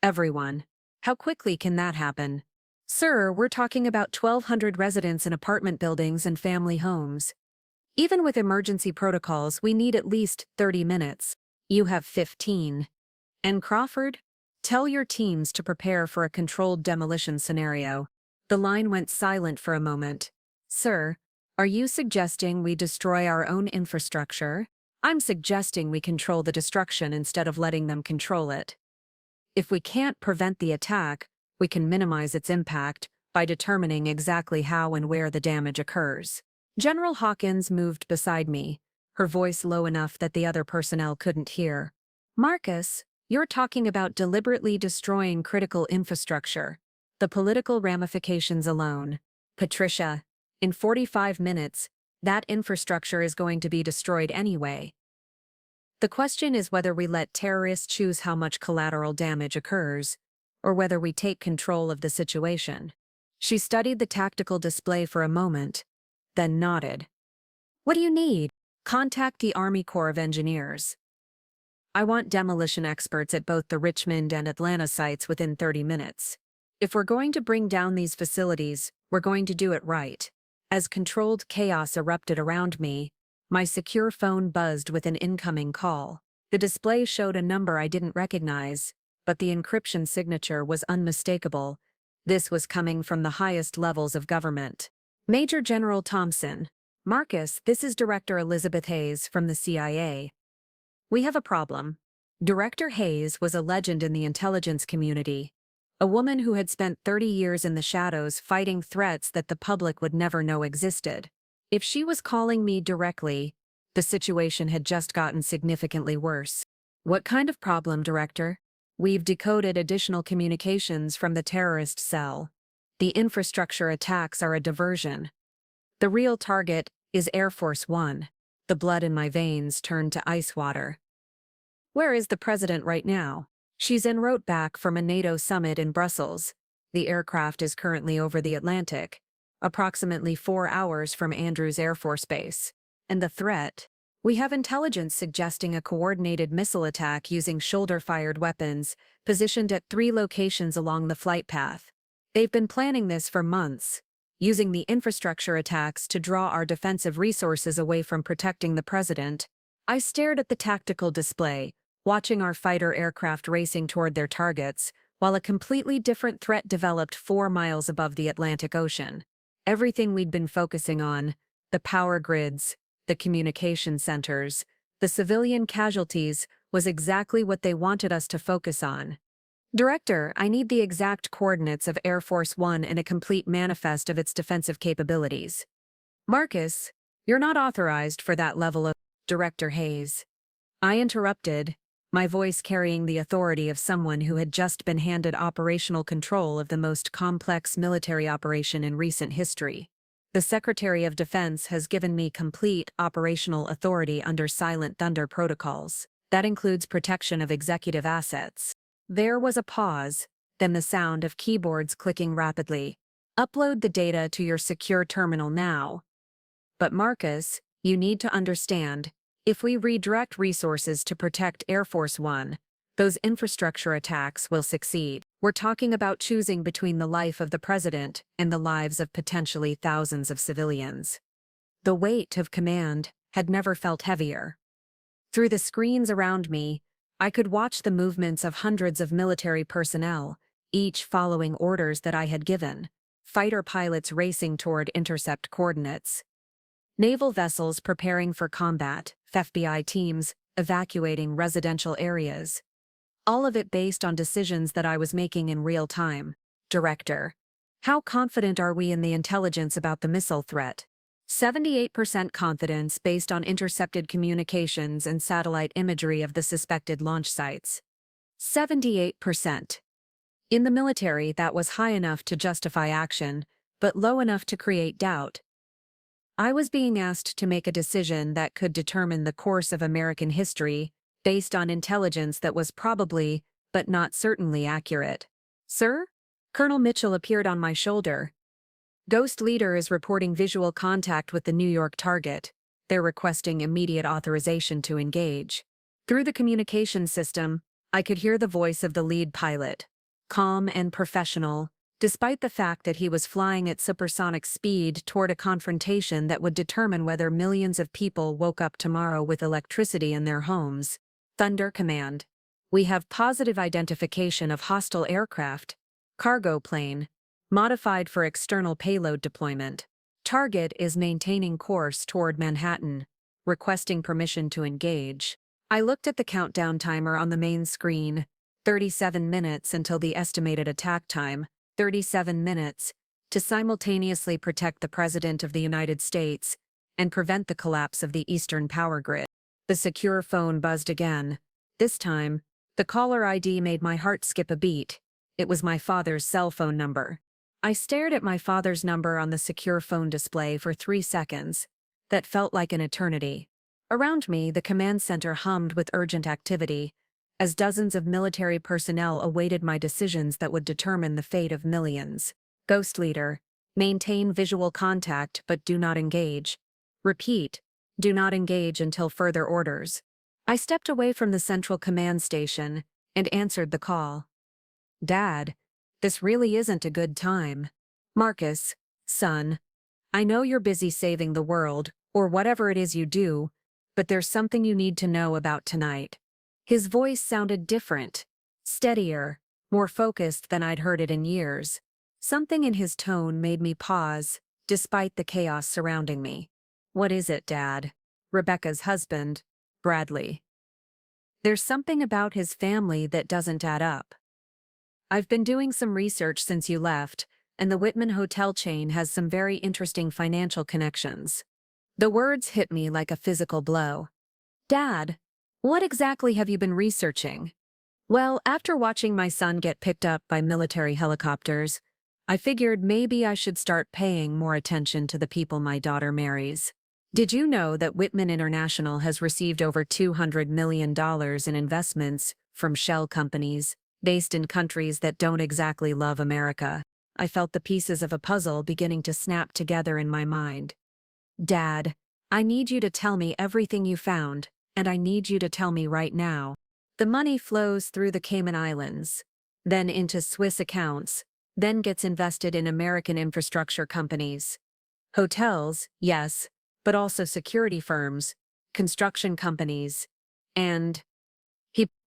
everyone. How quickly can that happen? Sir, we're talking about 1,200 residents in apartment buildings and family homes. Even with emergency protocols, we need at least 30 minutes. You have 15. And Crawford? Tell your teams to prepare for a controlled demolition scenario. The line went silent for a moment. Sir, are you suggesting we destroy our own infrastructure? I'm suggesting we control the destruction instead of letting them control it. If we can't prevent the attack, we can minimize its impact by determining exactly how and where the damage occurs. General Hawkins moved beside me, her voice low enough that the other personnel couldn't hear. Marcus, you're talking about deliberately destroying critical infrastructure. The political ramifications alone. Patricia, in 45 minutes, that infrastructure is going to be destroyed anyway. The question is whether we let terrorists choose how much collateral damage occurs, or whether we take control of the situation. She studied the tactical display for a moment, then nodded. What do you need? Contact the Army Corps of Engineers. I want demolition experts at both the Richmond and Atlanta sites within 30 minutes. If we're going to bring down these facilities, we're going to do it right. As controlled chaos erupted around me, my secure phone buzzed with an incoming call. The display showed a number I didn't recognize, but the encryption signature was unmistakable. This was coming from the highest levels of government. Major General Thompson. Marcus, this is Director Elizabeth Hayes from the CIA. We have a problem. Director Hayes was a legend in the intelligence community, a woman who had spent 30 years in the shadows fighting threats that the public would never know existed. If she was calling me directly, the situation had just gotten significantly worse. What kind of problem, Director? We've decoded additional communications from the terrorist cell. The infrastructure attacks are a diversion. The real target is Air Force One. The blood in my veins turned to ice water. Where is the president right now? She's en route back from a NATO summit in Brussels. The aircraft is currently over the Atlantic, approximately 4 hours from Andrews Air Force Base. And the threat? We have intelligence suggesting a coordinated missile attack using shoulder-fired weapons, positioned at 3 locations along the flight path. They've been planning this for months, using the infrastructure attacks to draw our defensive resources away from protecting the president. I stared at the tactical display, watching our fighter aircraft racing toward their targets, while a completely different threat developed 4 miles above the Atlantic Ocean. Everything we'd been focusing on, the power grids, the communication centers, the civilian casualties, was exactly what they wanted us to focus on. Director, I need the exact coordinates of Air Force One and a complete manifest of its defensive capabilities. Marcus, you're not authorized for that level of... Director Hayes. I interrupted, my voice carrying the authority of someone who had just been handed operational control of the most complex military operation in recent history. The Secretary of Defense has given me complete operational authority under Silent Thunder protocols. That includes protection of executive assets. There was a pause, then the sound of keyboards clicking rapidly. Upload the data to your secure terminal now. But Marcus, you need to understand, if we redirect resources to protect Air Force One, those infrastructure attacks will succeed. We're talking about choosing between the life of the president and the lives of potentially thousands of civilians. The weight of command had never felt heavier. Through the screens around me, I could watch the movements of hundreds of military personnel, each following orders that I had given. Fighter pilots racing toward intercept coordinates. Naval vessels preparing for combat, FBI teams evacuating residential areas. All of it based on decisions that I was making in real time. Director, how confident are we in the intelligence about the missile threat? 78% confidence based on intercepted communications and satellite imagery of the suspected launch sites. 78%. In the military, that was high enough to justify action, but low enough to create doubt. I was being asked to make a decision that could determine the course of American history, based on intelligence that was probably, but not certainly accurate. Sir? Colonel Mitchell appeared on my shoulder. Ghost Leader is reporting visual contact with the New York target. They're requesting immediate authorization to engage. Through the communication system, I could hear the voice of the lead pilot. Calm and professional, despite the fact that he was flying at supersonic speed toward a confrontation that would determine whether millions of people woke up tomorrow with electricity in their homes. Thunder Command. We have positive identification of hostile aircraft. Cargo plane. Modified for external payload deployment. Target is maintaining course toward Manhattan. Requesting permission to engage. I looked at the countdown timer on the main screen. 37 minutes until the estimated attack time. 37 minutes, to simultaneously protect the President of the United States and prevent the collapse of the Eastern power grid. The secure phone buzzed again. This time, the caller ID made my heart skip a beat. It was my father's cell phone number. I stared at my father's number on the secure phone display for 3 seconds. That felt like an eternity. Around me, the command center hummed with urgent activity, as dozens of military personnel awaited my decisions that would determine the fate of millions. Ghost Leader. Maintain visual contact but do not engage. Repeat. Do not engage until further orders. I stepped away from the central command station and answered the call. Dad, this really isn't a good time. Marcus, son, I know you're busy saving the world, or whatever it is you do, but there's something you need to know about tonight. His voice sounded different, steadier, more focused than I'd heard it in years. Something in his tone made me pause, despite the chaos surrounding me. What is it, Dad? Rebecca's husband, Bradley. There's something about his family that doesn't add up. I've been doing some research since you left, and the Whitman hotel chain has some very interesting financial connections. The words hit me like a physical blow. Dad, what exactly have you been researching? Well, after watching my son get picked up by military helicopters, I figured maybe I should start paying more attention to the people my daughter marries. Did you know that Whitman International has received over $200 million in investments from shell companies based in countries that don't exactly love America? I felt the pieces of a puzzle beginning to snap together in my mind. Dad, I need you to tell me everything you found, and I need you to tell me right now. The money flows through the Cayman Islands, then into Swiss accounts, then gets invested in American infrastructure companies. Hotels, yes, but also security firms, construction companies, and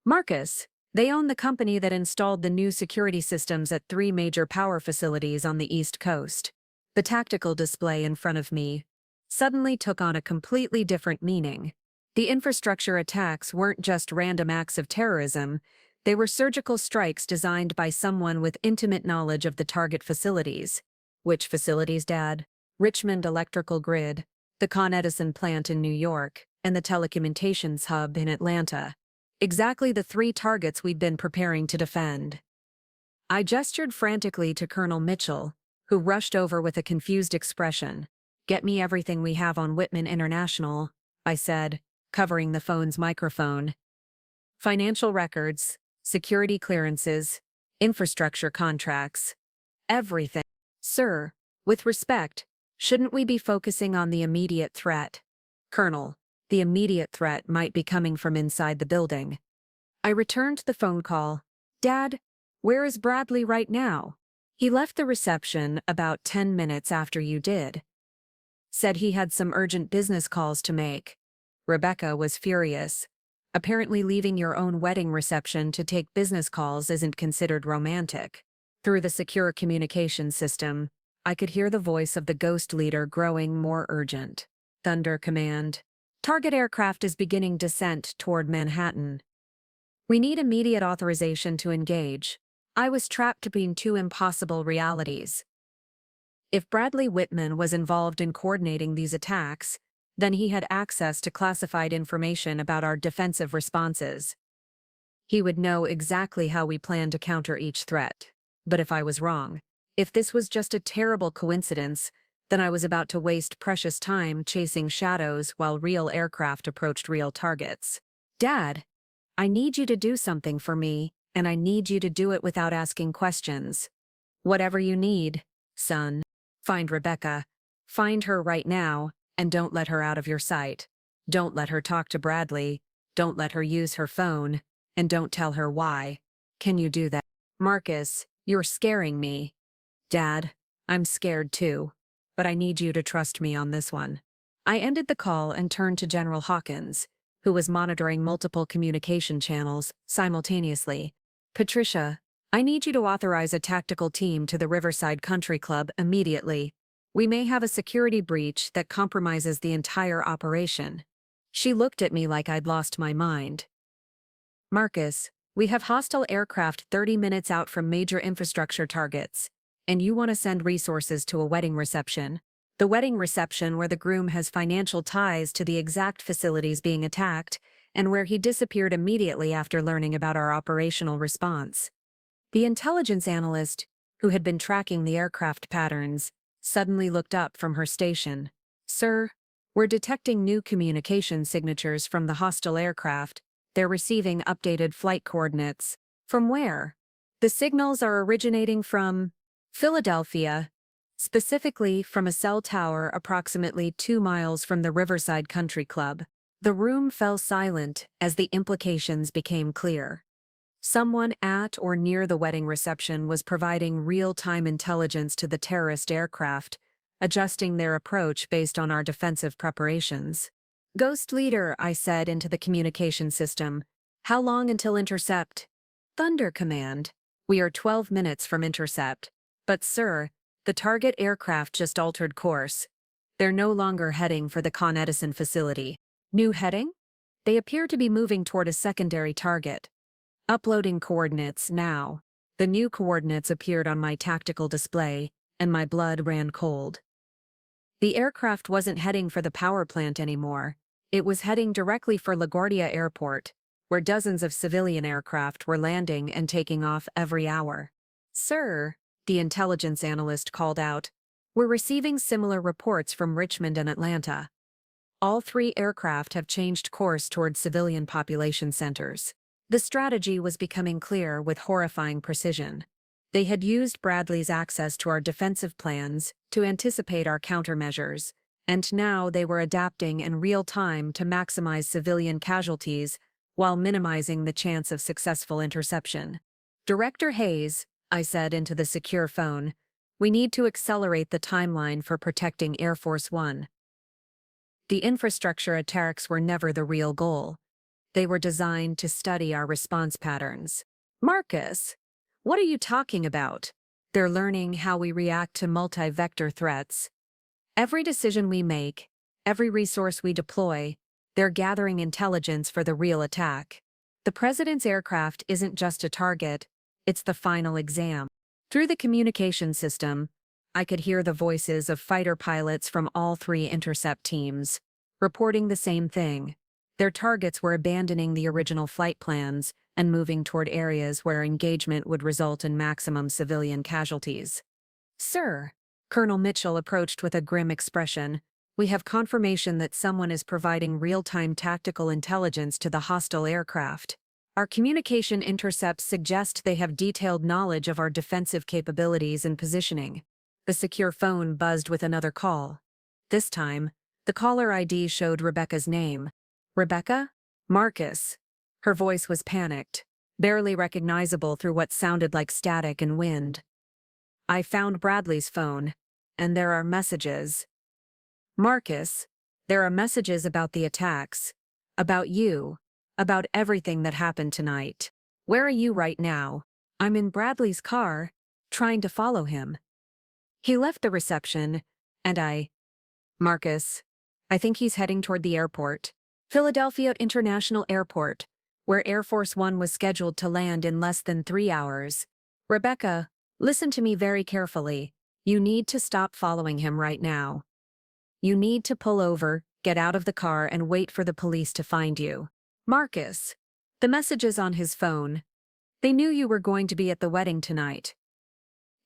Marcus, they own the company that installed the new security systems at 3 major power facilities on the East Coast. The tactical display in front of me suddenly took on a completely different meaning. The infrastructure attacks weren't just random acts of terrorism, they were surgical strikes designed by someone with intimate knowledge of the target facilities. Which facilities, Dad? Richmond Electrical Grid, the Con Edison plant in New York, and the telecommunications hub in Atlanta. Exactly the 3 targets we'd been preparing to defend. I gestured frantically to Colonel Mitchell, who rushed over with a confused expression. Get me everything we have on Whitman International, I said, covering the phone's microphone. Financial records, security clearances, infrastructure contracts, everything. Sir, with respect, shouldn't we be focusing on the immediate threat? Colonel, the immediate threat might be coming from inside the building. I returned the phone call. Dad, where is Bradley right now? He left the reception about 10 minutes after you did. Said he had some urgent business calls to make. Rebecca was furious. Apparently leaving your own wedding reception to take business calls isn't considered romantic. Through the secure communication system, I could hear the voice of the Ghost Leader growing more urgent. Thunder Command. Target aircraft is beginning descent toward Manhattan. We need immediate authorization to engage. I was trapped between 2 impossible realities. If Bradley Whitman was involved in coordinating these attacks, then he had access to classified information about our defensive responses. He would know exactly how we plan to counter each threat. But if I was wrong, If this was just a terrible coincidence, then I was about to waste precious time chasing shadows while real aircraft approached real targets. Dad, I need you to do something for me, and I need you to do it without asking questions. Whatever you need, son. Find Rebecca. Find her right now, and don't let her out of your sight. Don't let her talk to Bradley. Don't let her use her phone, and don't tell her why. Can you do that? Marcus, you're scaring me. Dad, I'm scared too, but I need you to trust me on this one. I ended the call and turned to General Hawkins, who was monitoring multiple communication channels simultaneously. Patricia, I need you to authorize a tactical team to the Riverside Country Club immediately. We may have a security breach that compromises the entire operation. She looked at me like I'd lost my mind. Marcus, we have hostile aircraft 30 minutes out from major infrastructure targets, and you want to send resources to a wedding reception. The wedding reception where the groom has financial ties to the exact facilities being attacked, and where he disappeared immediately after learning about our operational response. The intelligence analyst, who had been tracking the aircraft patterns, suddenly looked up from her station. Sir, we're detecting new communication signatures from the hostile aircraft. They're receiving updated flight coordinates. From where? The signals are originating from Philadelphia, specifically from a cell tower approximately 2 miles from the Riverside Country Club. The room fell silent as the implications became clear. Someone at or near the wedding reception was providing real-time intelligence to the terrorist aircraft, adjusting their approach based on our defensive preparations. Ghost Leader, I said into the communication system. How long until intercept? Thunder Command. We are 12 minutes from intercept. But sir, the target aircraft just altered course. They're no longer heading for the Con Edison facility. New heading? They appear to be moving toward a secondary target. Uploading coordinates now. The new coordinates appeared on my tactical display, and my blood ran cold. The aircraft wasn't heading for the power plant anymore. It was heading directly for LaGuardia Airport, where dozens of civilian aircraft were landing and taking off every hour. Sir, the intelligence analyst called out, we're receiving similar reports from Richmond and Atlanta. All 3 aircraft have changed course toward civilian population centers. The strategy was becoming clear with horrifying precision. They had used Bradley's access to our defensive plans to anticipate our countermeasures, and now they were adapting in real time to maximize civilian casualties while minimizing the chance of successful interception. Director Hayes, I said into the secure phone, we need to accelerate the timeline for protecting Air Force One. The infrastructure attacks were never the real goal. They were designed to study our response patterns. Marcus, what are you talking about? They're learning how we react to multi-vector threats. Every decision we make, every resource we deploy, they're gathering intelligence for the real attack. The president's aircraft isn't just a target, it's the final exam. Through the communication system, I could hear the voices of fighter pilots from all 3 intercept teams, reporting the same thing. Their targets were abandoning the original flight plans and moving toward areas where engagement would result in maximum civilian casualties. Sir, Colonel Mitchell approached with a grim expression, we have confirmation that someone is providing real-time tactical intelligence to the hostile aircraft. Our communication intercepts suggest they have detailed knowledge of our defensive capabilities and positioning. The secure phone buzzed with another call. This time, the caller ID showed Rebecca's name. Rebecca? Marcus. Her voice was panicked, barely recognizable through what sounded like static and wind. I found Bradley's phone, and there are messages. Marcus, there are messages about the attacks, about you, about everything that happened tonight. Where are you right now? I'm in Bradley's car, trying to follow him. He left the reception, and Marcus, I think he's heading toward the airport. Philadelphia International Airport, where Air Force One was scheduled to land in less than 3 hours. Rebecca, listen to me very carefully. You need to stop following him right now. You need to pull over, get out of the car, and wait for the police to find you. Marcus, the messages on his phone. They knew you were going to be at the wedding tonight.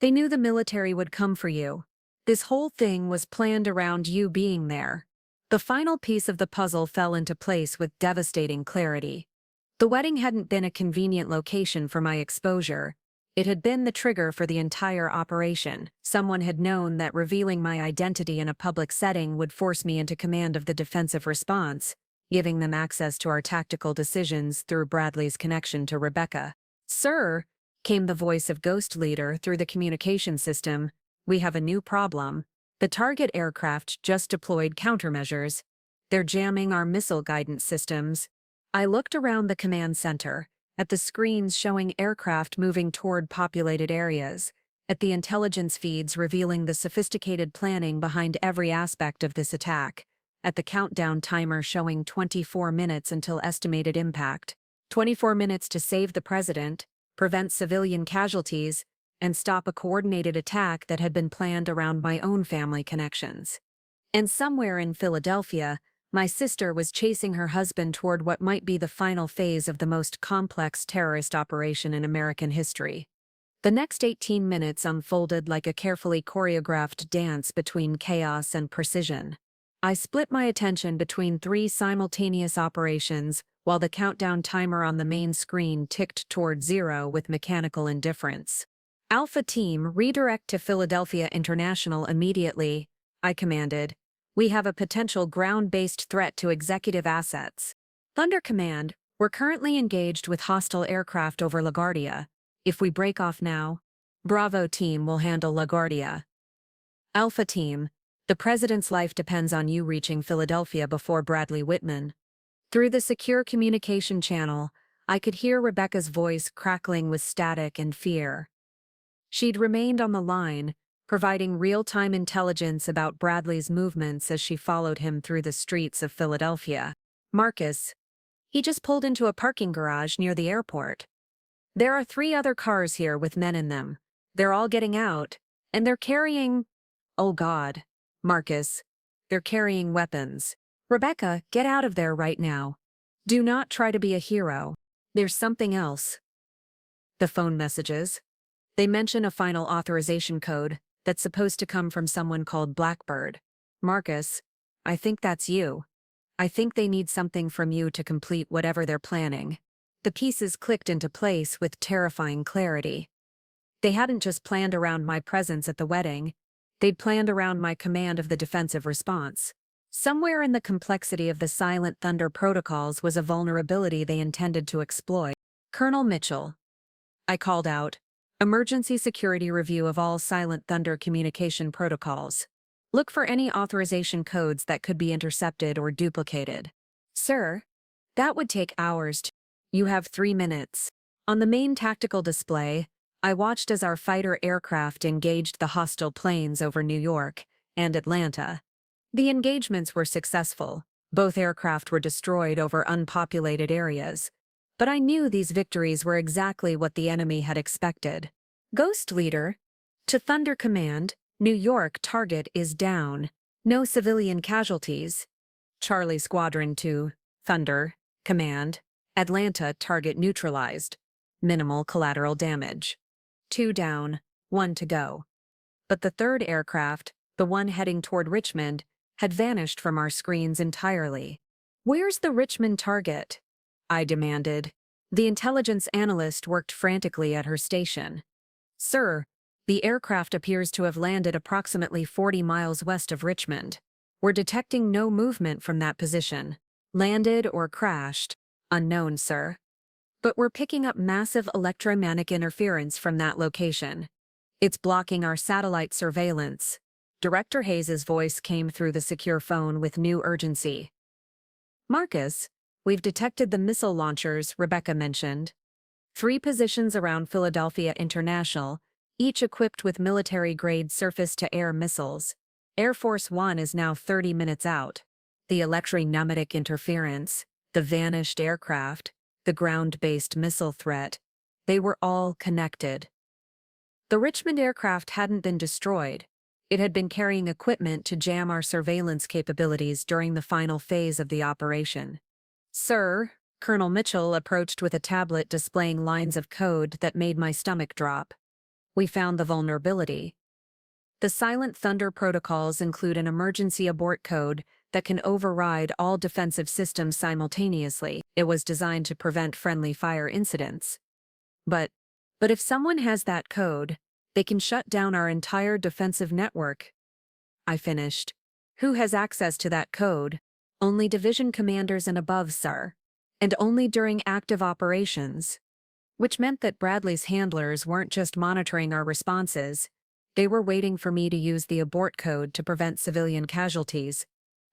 They knew the military would come for you. This whole thing was planned around you being there. The final piece of the puzzle fell into place with devastating clarity. The wedding hadn't been a convenient location for my exposure. It had been the trigger for the entire operation. Someone had known that revealing my identity in a public setting would force me into command of the defensive response, giving them access to our tactical decisions through Bradley's connection to Rebecca. "Sir," came the voice of Ghost Leader through the communication system, "we have a new problem. The target aircraft just deployed countermeasures. They're jamming our missile guidance systems." I looked around the command center, at the screens showing aircraft moving toward populated areas, at the intelligence feeds revealing the sophisticated planning behind every aspect of this attack, at the countdown timer showing 24 minutes until estimated impact, 24 minutes to save the president, prevent civilian casualties, and stop a coordinated attack that had been planned around my own family connections. And somewhere in Philadelphia, my sister was chasing her husband toward what might be the final phase of the most complex terrorist operation in American history. The next 18 minutes unfolded like a carefully choreographed dance between chaos and precision. I split my attention between 3 simultaneous operations while the countdown timer on the main screen ticked toward 0 with mechanical indifference. "Alpha Team, redirect to Philadelphia International immediately," I commanded. "We have a potential ground-based threat to executive assets." "Thunder Command, we're currently engaged with hostile aircraft over LaGuardia. If we break off now, Bravo Team will handle LaGuardia." "Alpha Team, the president's life depends on you reaching Philadelphia before Bradley Whitman." Through the secure communication channel, I could hear Rebecca's voice crackling with static and fear. She'd remained on the line, providing real-time intelligence about Bradley's movements as she followed him through the streets of Philadelphia. "Marcus, he just pulled into a parking garage near the airport. There are 3 other cars here with men in them. They're all getting out, and they're carrying—" "Oh God, Marcus, they're carrying weapons. Rebecca, get out of there right now. Do not try to be a hero. There's something else." The phone messages. They mention a final authorization code that's supposed to come from someone called Blackbird. "Marcus, I think that's you. I think they need something from you to complete whatever they're planning." The pieces clicked into place with terrifying clarity. They hadn't just planned around my presence at the wedding, they'd planned around my command of the defensive response. Somewhere in the complexity of the Silent Thunder protocols was a vulnerability they intended to exploit. "Colonel Mitchell," I called out, "emergency security review of all Silent Thunder communication protocols. Look for any authorization codes that could be intercepted or duplicated." "Sir, that would take hours to—" "You have 3 minutes." On the main tactical display, I watched as our fighter aircraft engaged the hostile planes over New York and Atlanta. The engagements were successful. Both aircraft were destroyed over unpopulated areas. But I knew these victories were exactly what the enemy had expected. "Ghost Leader, to Thunder Command, New York target is down. No civilian casualties." "Charlie Squadron to Thunder Command, Atlanta target neutralized. Minimal collateral damage. 2 down, 1 to go." But the third aircraft, the one heading toward Richmond, had vanished from our screens entirely. "Where's the Richmond target?" I demanded. The intelligence analyst worked frantically at her station. "Sir, the aircraft appears to have landed approximately 40 miles west of Richmond. We're detecting no movement from that position. Landed or crashed? Unknown, sir. But we're picking up massive electromagnetic interference from that location. It's blocking our satellite surveillance." Director Hayes's voice came through the secure phone with new urgency. "Marcus, we've detected the missile launchers Rebecca mentioned. 3 positions around Philadelphia International, each equipped with military-grade surface-to-air missiles. Air Force One is now 30 minutes out. The electromagnetic interference, the vanished aircraft, the ground-based missile threat, they were all connected." The Richmond aircraft hadn't been destroyed. It had been carrying equipment to jam our surveillance capabilities during the final phase of the operation. "Sir," Colonel Mitchell approached with a tablet displaying lines of code that made my stomach drop. We found the vulnerability. The Silent Thunder protocols include an emergency abort code that can override all defensive systems simultaneously. It was designed to prevent friendly fire incidents. But if someone has that code, they can shut down our entire defensive network. I finished. Who has access to that code? Only division commanders and above, sir. And only during active operations. Which meant that Bradley's handlers weren't just monitoring our responses, they were waiting for me to use the abort code to prevent civilian casualties,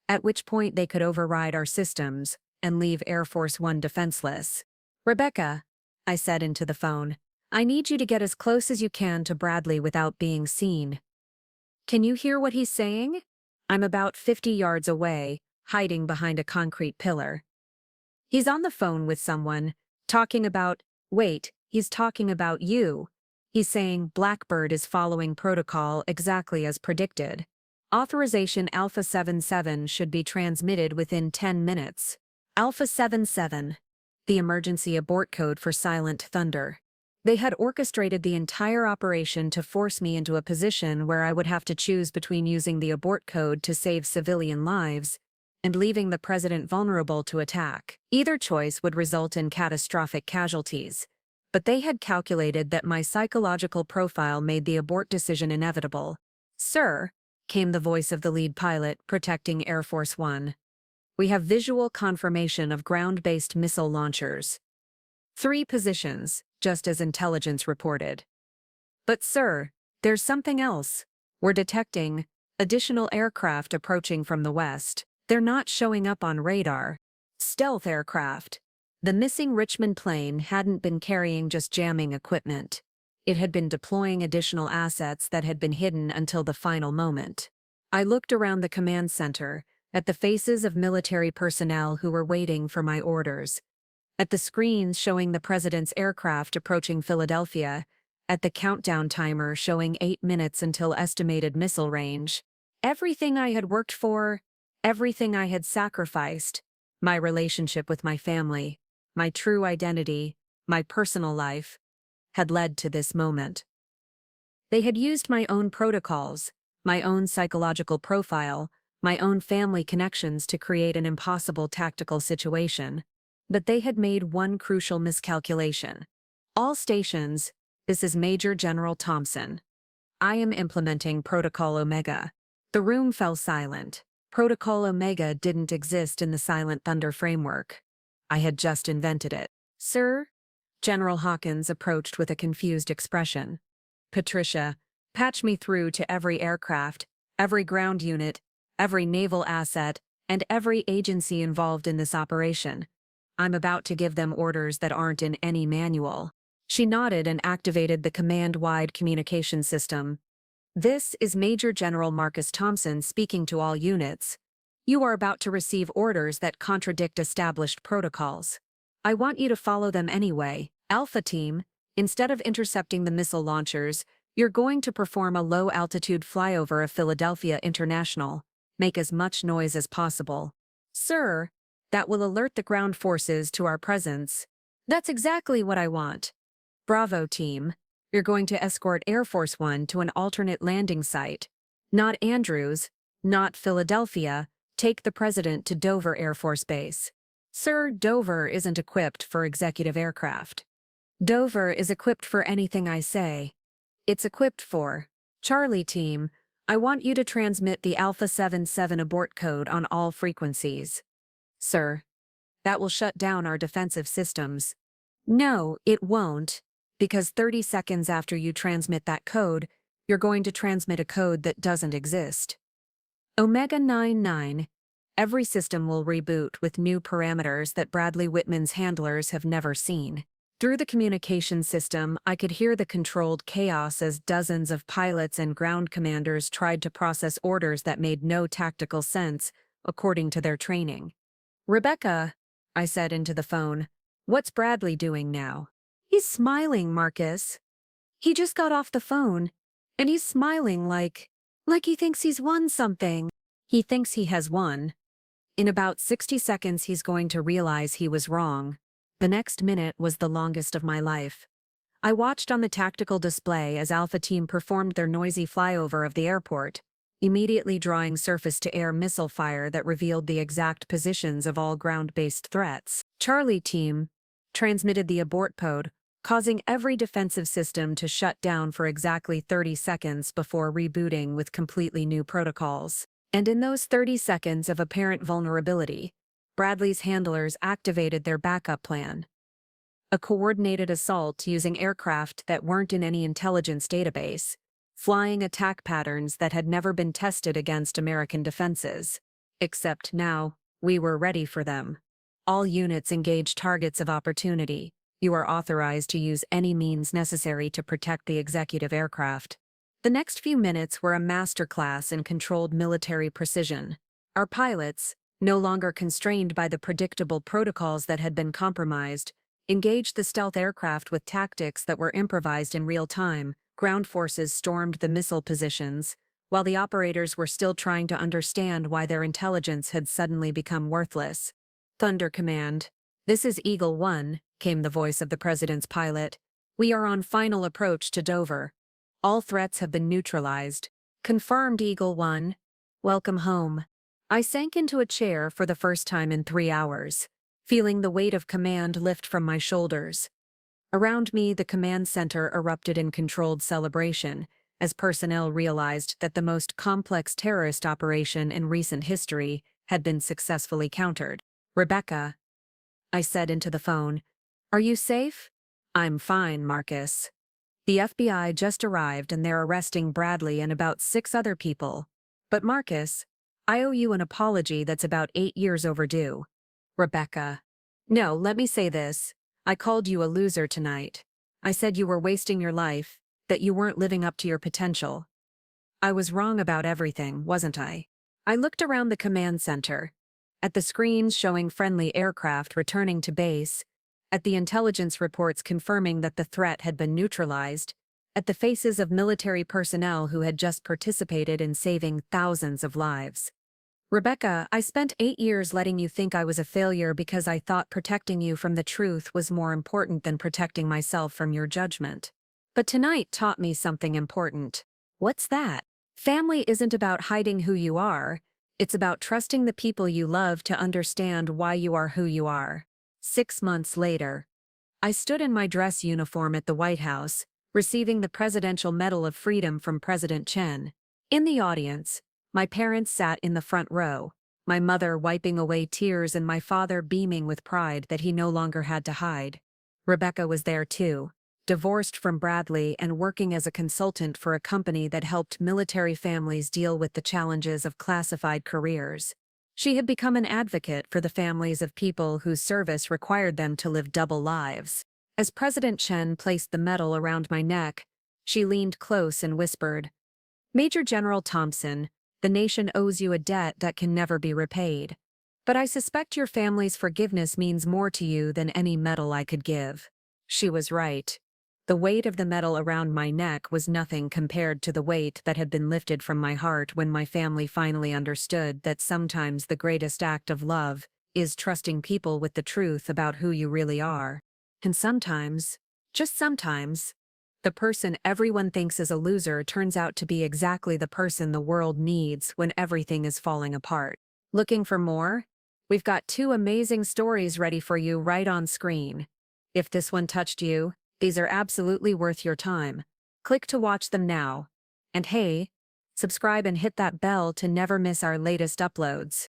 at which point they could override our systems and leave Air Force One defenseless. Rebecca, I said into the phone, I need you to get as close as you can to Bradley without being seen. Can you hear what he's saying? I'm about 50 yards away, hiding behind a concrete pillar. He's on the phone with someone, talking about, wait, he's talking about you. He's saying Blackbird is following protocol exactly as predicted. Authorization Alpha 77 should be transmitted within 10 minutes. Alpha 77, the emergency abort code for Silent Thunder. They had orchestrated the entire operation to force me into a position where I would have to choose between using the abort code to save civilian lives and leaving the president vulnerable to attack. Either choice would result in catastrophic casualties. But they had calculated that my psychological profile made the abort decision inevitable. Sir, came the voice of the lead pilot protecting Air Force One. We have visual confirmation of ground-based missile launchers. 3 positions, just as intelligence reported. But sir, there's something else. We're detecting additional aircraft approaching from the west. They're not showing up on radar. Stealth aircraft. The missing Richmond plane hadn't been carrying just jamming equipment. It had been deploying additional assets that had been hidden until the final moment. I looked around the command center, at the faces of military personnel who were waiting for my orders, at the screens showing the president's aircraft approaching Philadelphia, at the countdown timer showing 8 minutes until estimated missile range. Everything I had worked for, everything I had sacrificed, my relationship with my family, my true identity, my personal life, had led to this moment. They had used my own protocols, my own psychological profile, my own family connections to create an impossible tactical situation. But they had made one crucial miscalculation. All stations, this is Major General Thompson. I am implementing Protocol Omega. The room fell silent. Protocol Omega didn't exist in the Silent Thunder framework. I had just invented it. Sir? General Hawkins approached with a confused expression. Patricia, patch me through to every aircraft, every ground unit, every naval asset, and every agency involved in this operation. I'm about to give them orders that aren't in any manual. She nodded and activated the command-wide communication system. This is Major General Marcus Thompson speaking to all units. You are about to receive orders that contradict established protocols. I want you to follow them anyway. Alpha Team, instead of intercepting the missile launchers, you're going to perform a low-altitude flyover of Philadelphia International. Make as much noise as possible. Sir, that will alert the ground forces to our presence. That's exactly what I want. Bravo Team, you're going to escort Air Force One to an alternate landing site. Not Andrews, not Philadelphia. Take the president to Dover Air Force Base. Sir, Dover isn't equipped for executive aircraft. Dover is equipped for anything I say. It's equipped for. Charlie Team, I want you to transmit the Alpha 77 abort code on all frequencies. Sir, that will shut down our defensive systems. No, it won't, because 30 seconds after you transmit that code, you're going to transmit a code that doesn't exist. Omega 99, every system will reboot with new parameters that Bradley Whitman's handlers have never seen. Through the communication system, I could hear the controlled chaos as dozens of pilots and ground commanders tried to process orders that made no tactical sense, according to their training. Rebecca, I said into the phone, what's Bradley doing now? He's smiling, Marcus. He just got off the phone, and he's smiling like he thinks he's won something. He thinks he has won. In about 60 seconds he's going to realize he was wrong. The next minute was the longest of my life. I watched on the tactical display as Alpha Team performed their noisy flyover of the airport, immediately drawing surface-to-air missile fire that revealed the exact positions of all ground-based threats. Charlie Team transmitted the abort code, causing every defensive system to shut down for exactly 30 seconds before rebooting with completely new protocols. And in those 30 seconds of apparent vulnerability, Bradley's handlers activated their backup plan. A coordinated assault using aircraft that weren't in any intelligence database, flying attack patterns that had never been tested against American defenses. Except now, we were ready for them. All units engage targets of opportunity. You are authorized to use any means necessary to protect the executive aircraft. The next few minutes were a masterclass in controlled military precision. Our pilots, no longer constrained by the predictable protocols that had been compromised, engaged the stealth aircraft with tactics that were improvised in real time. Ground forces stormed the missile positions, while the operators were still trying to understand why their intelligence had suddenly become worthless. Thunder Command. This is Eagle 1, came the voice of the President's pilot. We are on final approach to Dover. All threats have been neutralized. Confirmed, Eagle 1. Welcome home. I sank into a chair for the first time in 3 hours, feeling the weight of command lift from my shoulders. Around me, the command center erupted in controlled celebration, as personnel realized that the most complex terrorist operation in recent history had been successfully countered. Rebecca, I said into the phone, are you safe? I'm fine, Marcus. The FBI just arrived and they're arresting Bradley and about 6 other people. But Marcus, I owe you an apology that's about 8 years overdue. Rebecca, no, let me say this. I called you a loser tonight. I said you were wasting your life, that you weren't living up to your potential. I was wrong about everything, wasn't I? I looked around the command center, at the screens showing friendly aircraft returning to base, at the intelligence reports confirming that the threat had been neutralized, at the faces of military personnel who had just participated in saving thousands of lives. Rebecca, I spent 8 years letting you think I was a failure because I thought protecting you from the truth was more important than protecting myself from your judgment. But tonight taught me something important. What's that? Family isn't about hiding who you are, it's about trusting the people you love to understand why you are who you are. 6 months later, I stood in my dress uniform at the White House, receiving the Presidential Medal of Freedom from President Chen. In the audience, my parents sat in the front row, my mother wiping away tears and my father beaming with pride that he no longer had to hide. Rebecca was there too, divorced from Bradley and working as a consultant for a company that helped military families deal with the challenges of classified careers. She had become an advocate for the families of people whose service required them to live double lives. As President Chen placed the medal around my neck, she leaned close and whispered, Major General Thompson, the nation owes you a debt that can never be repaid. But I suspect your family's forgiveness means more to you than any medal I could give. She was right. The weight of the medal around my neck was nothing compared to the weight that had been lifted from my heart when my family finally understood that sometimes the greatest act of love is trusting people with the truth about who you really are. And sometimes, just sometimes, the person everyone thinks is a loser turns out to be exactly the person the world needs when everything is falling apart. Looking for more? We've got 2 amazing stories ready for you right on screen. If this one touched you, these are absolutely worth your time. Click to watch them now. And hey, subscribe and hit that bell to never miss our latest uploads.